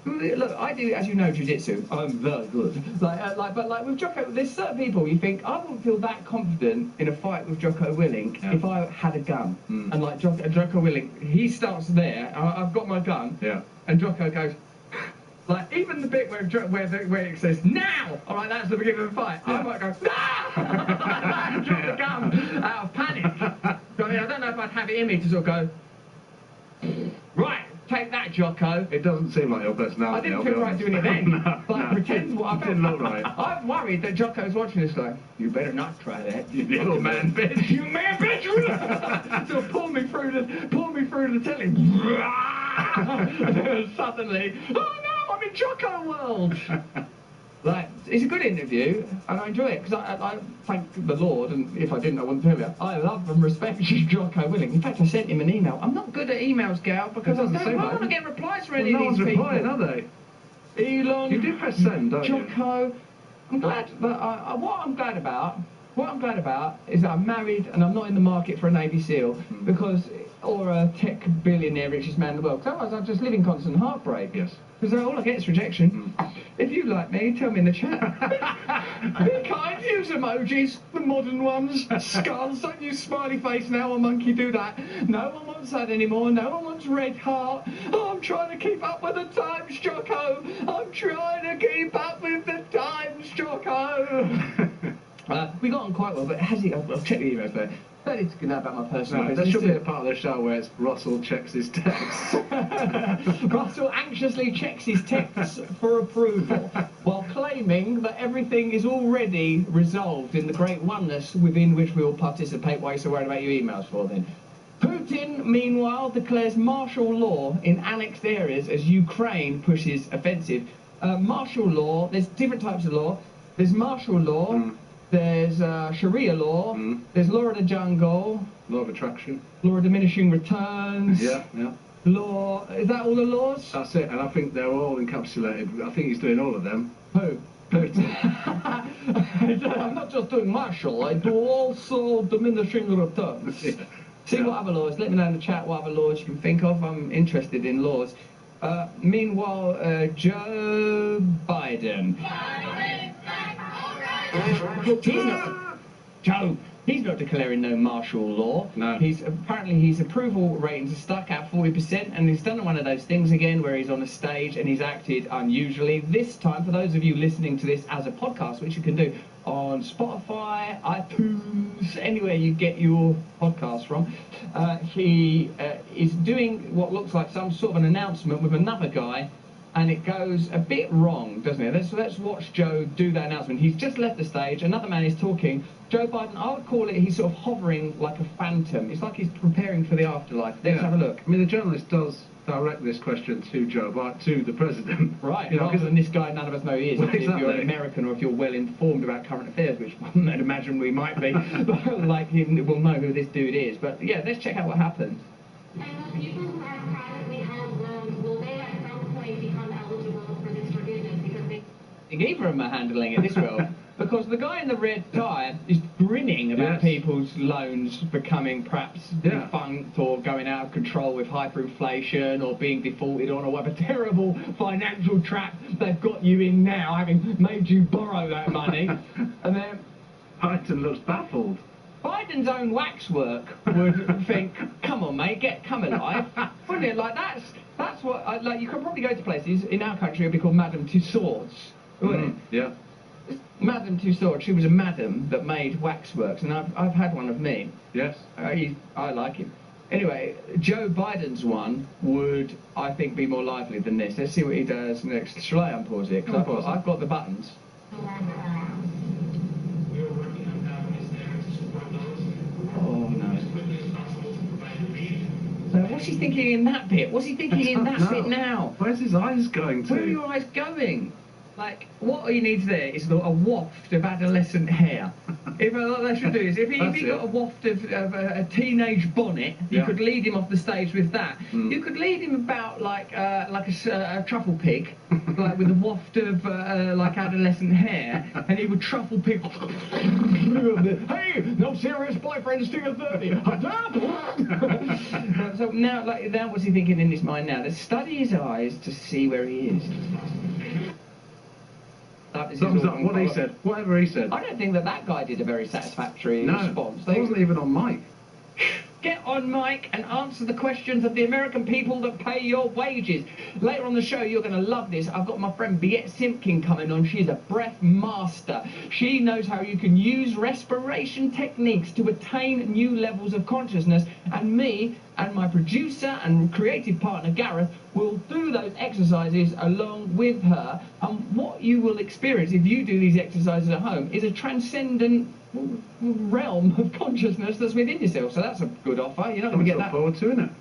Look, I do, as you know, jiu-jitsu. I'm very good. But with Jocko, there's certain people you think I wouldn't feel that confident in a fight with Jocko Willink if I had a gun. And like Jocko Willink, he starts there. I've got my gun. Yeah. And Jocko goes. Like, even the bit where it says, now! All right, that's the beginning of the fight. Yeah. I might go, no! Drop the gun out of panic. So, I don't know if I'd have it in me to sort of go, right, take that, Jocko. It doesn't seem like your personality. I didn't feel right doing it then. Pretend what I didn't look right. I'm worried that Jocko's watching this like, you better not try that, you little man bitch. You man bitch! So pull me through the telly. And then suddenly, oh no! I'm in Jocko world. Like, it's a good interview, and I enjoy it because I thank the Lord, and if I didn't, I wouldn't tell you. I love and respect Jocko Willink. In fact, I sent him an email. I'm not good at emails, Gal, because I want to get replies from any of these people. No one's replying, are they? Elon, you do press send, don't Jocko. I'm glad, but what I'm glad about what I'm glad about is that I'm married and I'm not in the market for a Navy SEAL or a tech billionaire, richest man in the world. Because otherwise I'd just live in constant heartbreak. Yes. Because all I get is rejection. If you like me, tell me in the chat. Be kind, use emojis, the modern ones. Skulls, don't use smiley face now or monkey do that. No one wants that anymore. No one wants red heart. Oh, I'm trying to keep up with the times, Jocko. I'm trying to keep up with the times, Jocko. We got on quite well, but has he? I'll check the emails there. Don't need to know about my personal business. There should be a part of the show where it's Russell checks his texts. Russell anxiously checks his texts for approval, while claiming that everything is already resolved in the great oneness within which we all participate. Why are you so worried about your emails for then? Putin, meanwhile, declares martial law in annexed areas as Ukraine pushes offensive. Martial law, there's different types of law. There's martial law. There's Sharia law, there's law of the jungle, law of attraction, law of diminishing returns, law, is that all the laws? That's it, and I think they're all encapsulated. I think he's doing all of them. Who? I'm not just doing martial, I do also diminishing returns. See what other laws, let me know in the chat what other laws you can think of. I'm interested in laws. Meanwhile, Joe Biden. He's not declaring no martial law. No. Apparently his approval ratings are stuck at 40%, and he's done one of those things again where he's on a stage and he's acted unusually. This time, for those of you listening to this as a podcast, which you can do on Spotify, iTunes, anywhere you get your podcast from, he is doing what looks like some sort of an announcement with another guy. And it goes a bit wrong, doesn't it? Let's watch Joe do that announcement. He's just left the stage. Another man is talking. Joe Biden, I would call it, he's sort of hovering like a phantom. It's like he's preparing for the afterlife. Let's have a look. I mean, the journalist does direct this question to Joe Biden, to the president. Right, rather than this guy none of us know who he is. Well, If you're an American or if you're well informed about current affairs, which I'd imagine we might be, like, we'll know who this dude is. But yeah, let's check out what happens. People who have privately held loans, will they at some point become eligible for this forgiveness? Because Either of them are handling it this well. Because the guy in the red tie is grinning about people's loans becoming perhaps defunct or going out of control with hyperinflation or being defaulted on or whatever terrible financial trap they've got you in now, having made you borrow that money. And then Biden looks baffled. Biden's own waxwork would think, come on, mate, come alive. Wouldn't it? Like, that's what, like, you can probably go to places in our country, it would be called Madame Tussauds, wouldn't it? Yeah. Madame Tussauds, she was a madam that made waxworks, and I've had one of me. Yes. I like him. Anyway, Joe Biden's one would, I think, be more lively than this. Let's see what he does next. Shall I unpause it? Because I've got the buttons. Oh, no. So what's he thinking in that bit? What's he thinking in that bit now? Where's his eyes going to? Where are your eyes going? Like, what he needs there is a waft of adolescent hair. If what they should do is, if he got a waft of a teenage bonnet, you could lead him off the stage with that. You could lead him about like a truffle pig, like with a waft of like adolescent hair, and he would truffle pig. Hey, no serious boyfriends till you're 30. So now, what's he thinking in his mind now? Let's study his eyes to see where he is. Thumbs up, what he said, whatever he said. I don't think that guy did a very satisfactory response. He wasn't even on mic. Get on mic and answer the questions of the American people that pay your wages. Later on the show, you're going to love this. I've got my friend Biette Simpkin coming on. She's a breath master. She knows how you can use respiration techniques to attain new levels of consciousness. And me and my producer and creative partner Gareth will do those exercises along with her. And what you will experience if you do these exercises at home is a transcendent realm of consciousness that's within yourself. So that's a good offer. You're not going to get that. Forward to, isn't it?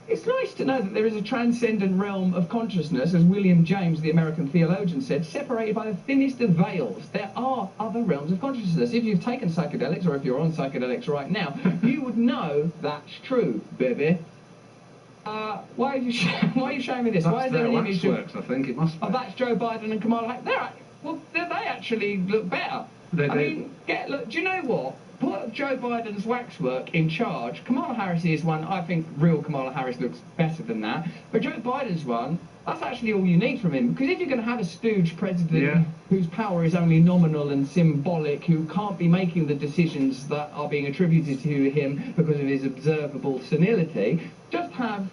It's nice to know that there is a transcendent realm of consciousness, as William James, the American theologian, said, separated by the thinnest of veils. There are other realms of consciousness. If you've taken psychedelics, or if you're on psychedelics right now, you would know that's true, baby. Why are you showing me this? That's why is there an image of... I think it must be. Oh, that's Joe Biden and Kamala Harris. They actually look better. I mean, look, do you know what? Put Joe Biden's waxwork in charge. Kamala Harris is one. I think real Kamala Harris looks better than that. But Joe Biden's one, that's actually all you need from him. Because if you're going to have a stooge president whose power is only nominal and symbolic, who can't be making the decisions that are being attributed to him because of his observable senility, just have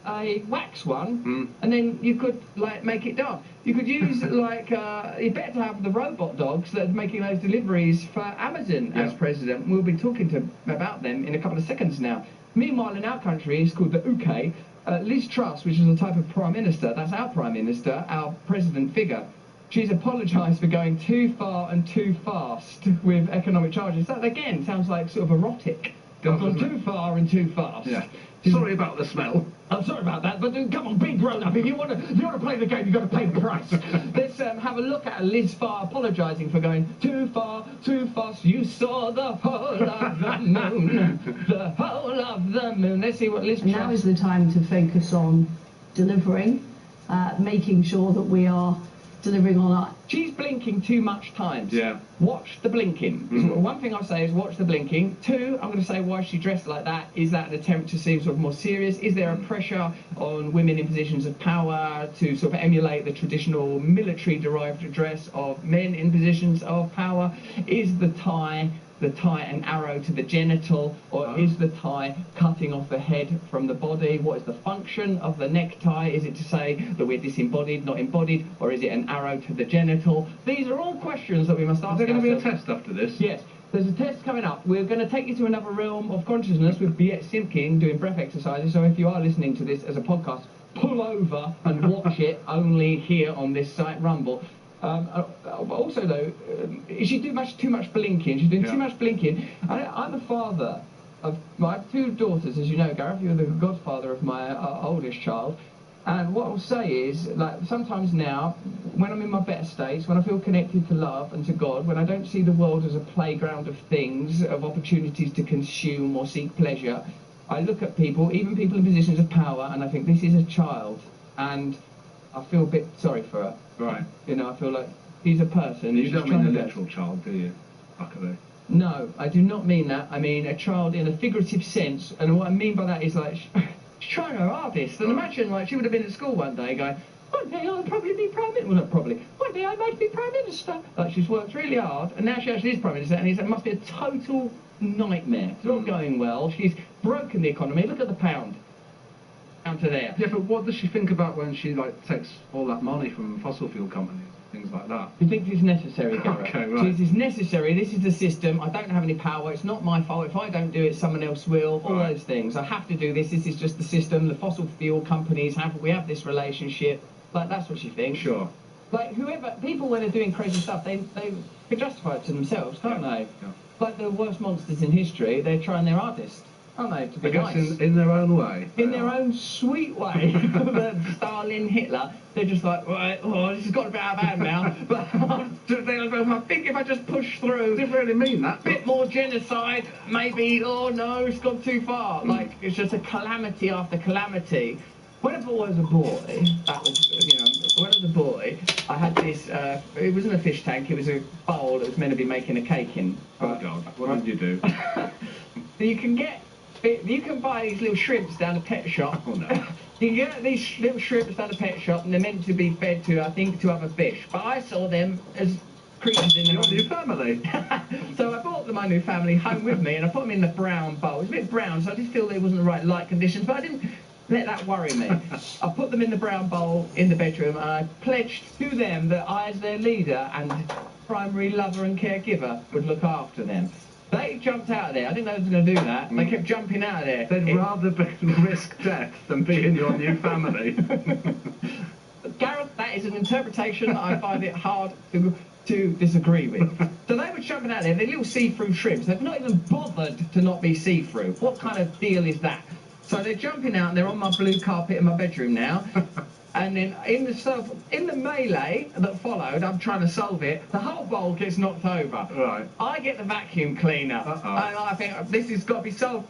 a wax one, and then you could like make it done. You could use like you better to have the robot dogs that are making those deliveries for Amazon as president. We'll be talking about them in a couple of seconds now. Meanwhile, in our country, it's called the UK. Liz Truss, which is a type of prime minister, that's our prime minister, our president figure. She's apologised for going too far and too fast with economic charges. That again sounds like sort of erotic. Gone too far and too fast. Yeah. Sorry about the smell. I'm sorry about that, but come on, be grown up. If you want to play the game, you've got to pay the price. Let's have a look at Liz Farr apologising for going too far, too fast. You saw the whole of the moon, the whole of the moon. Let's see what Liz. Now is the time to focus on delivering, making sure that we are delivering on our... She's blinking too much times. Yeah. Watch the blinking. One thing I'll say is watch the blinking. Two, I'm going to say why she dressed like that. Is that an attempt to seem sort of more serious? Is there a pressure on women in positions of power to sort of emulate the traditional military-derived dress of men in positions of power? Is the tie an arrow to the genital, or is the tie cutting off the head from the body? What is the function of the necktie? Is it to say that we're disembodied, not embodied, or is it an arrow to the genital? These are all questions that we must ask. Is there going to be a test after this? Yes. There's a test coming up. We're going to take you to another realm of consciousness with Biet Simkin doing breath exercises. So if you are listening to this as a podcast, pull over and watch it only here on this site, Rumble. Also, though, she do too much blinking. She's doing too much blinking. I'm a father of my two daughters, as you know, Gareth. You're the godfather of my oldest child. And what I'll say is, like, sometimes now, when I'm in my better states, when I feel connected to love and to God, when I don't see the world as a playground of things, of opportunities to consume or seek pleasure, I look at people, even people in positions of power, and I think, this is a child. And I feel a bit sorry for her. Right. You know, I feel like he's a person. You don't mean a literal child, do you? Buckaroo. No, I do not mean that. I mean a child in a figurative sense. And what I mean by that is, like, she's trying her hardest. And imagine, like, she would have been at school one day going, one day I'll probably be Prime Minister. Well, not probably. One day I might be Prime Minister. Like, she's worked really hard, and now she actually is Prime Minister, and it must be a total nightmare. It's not going well. She's broken the economy. Look at the pound. Down to there. Yeah, but what does she think about when she, like, takes all that money from fossil fuel companies, things like that? You think it's necessary, Gareth? Okay, right. This is necessary. This is the system. I don't have any power. It's not my fault. If I don't do it, someone else will. All those things. I have to do this. This is just the system. The fossil fuel companies we have this relationship. Like, that's what she thinks. Sure. Like, people when they're doing crazy stuff, they can justify it to themselves, can't they? Yeah. Like the worst monsters in history, they're trying their hardest, aren't they, to be nice? I guess in their own way. In their own sweet way. Stalin, Hitler, they're just like, right, this has got a bit out of hand now, but I think if I just push through... Didn't really mean that. A bit more genocide, maybe, oh no, it's gone too far. Like, it's just a calamity after calamity. When I was a boy, when I was a boy, I had this, it wasn't a fish tank, it was a bowl that was meant to be making a cake in. Oh God, what did you do? You can buy these little shrimps down the pet shop. Oh no. You can get these little shrimps down the pet shop, and they're meant to be fed to, I think, to other fish. But I saw them as creatures in your new family. So I brought my new family home with me, and I put them in the brown bowl. It was a bit brown, so I did feel there wasn't the right light conditions, but I didn't let that worry me. I put them in the brown bowl in the bedroom, and I pledged to them that I, as their leader and primary lover and caregiver, would look after them. They jumped out of there. I didn't know they were going to do that. They kept jumping out of there. They'd rather risk death than be in your new family. Gareth, that is an interpretation that I find it hard to disagree with. So they were jumping out there. They're little see-through shrimps. They've not even bothered to not be see-through. What kind of deal is that? So they're jumping out, and they're on my blue carpet in my bedroom now. And then in the melee that followed, I'm trying to solve it. The whole bowl gets knocked over. Right. I get the vacuum cleaner. And I think this has got to be solved.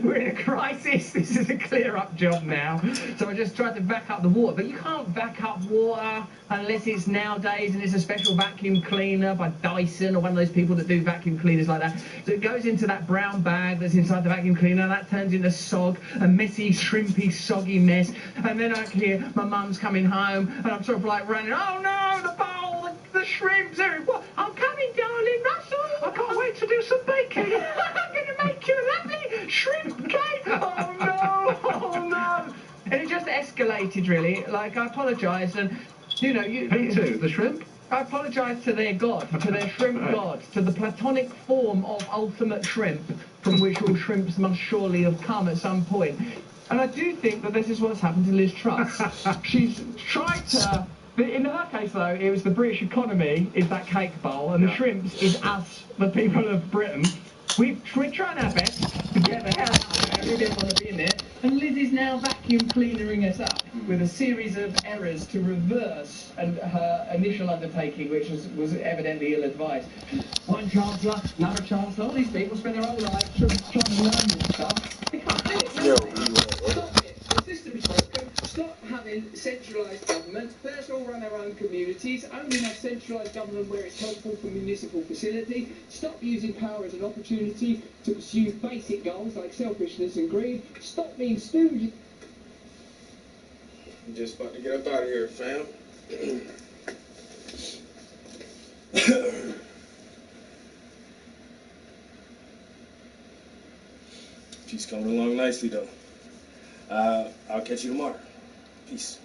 We're in a crisis. This is a clear-up job now. So I just tried to back up the water, but you can't back up water unless it's nowadays and it's a special vacuum cleaner by Dyson or one of those people that do vacuum cleaners like that. So it goes into that brown bag that's inside the vacuum cleaner, and that turns into sog, a messy, shrimpy, soggy mess. And then I can hear my mum's coming home, and I'm sort of like running, oh no, the bowl, the shrimps, everywhere. I'm coming, darling, Russell. I can't wait to do some baking. I'm going to make you a lovely shrimp cake. Oh no, oh no. And it just escalated, really. Like, I apologise, and, you know... Me too, the shrimp? I apologise to their god, to their shrimp god, to the platonic form of ultimate shrimp, from which all shrimps must surely have come at some point. And I do think that this is what's happened to Liz Truss. She's tried to... In her case, though, it was the British economy is that cake bowl, and the shrimps is us, the people of Britain. We're trying our best to get the hell out of there. We didn't want to be in there. And Liz is now vacuum cleanering us up with a series of errors to reverse her initial undertaking, which was evidently ill-advised. One chancellor, another chancellor, all these people spend their whole lives trying to learn this stuff. They can't do it. Stop it. The system is broken. Stop having centralised government. Let us all run our own communities. Only have centralised government where it's helpful for municipal facility. Stop using power as an opportunity to pursue basic goals like selfishness and greed. Stop being stooges. I'm just about to get up out of here, fam. She's coming along nicely, though. I'll catch you tomorrow. Peace.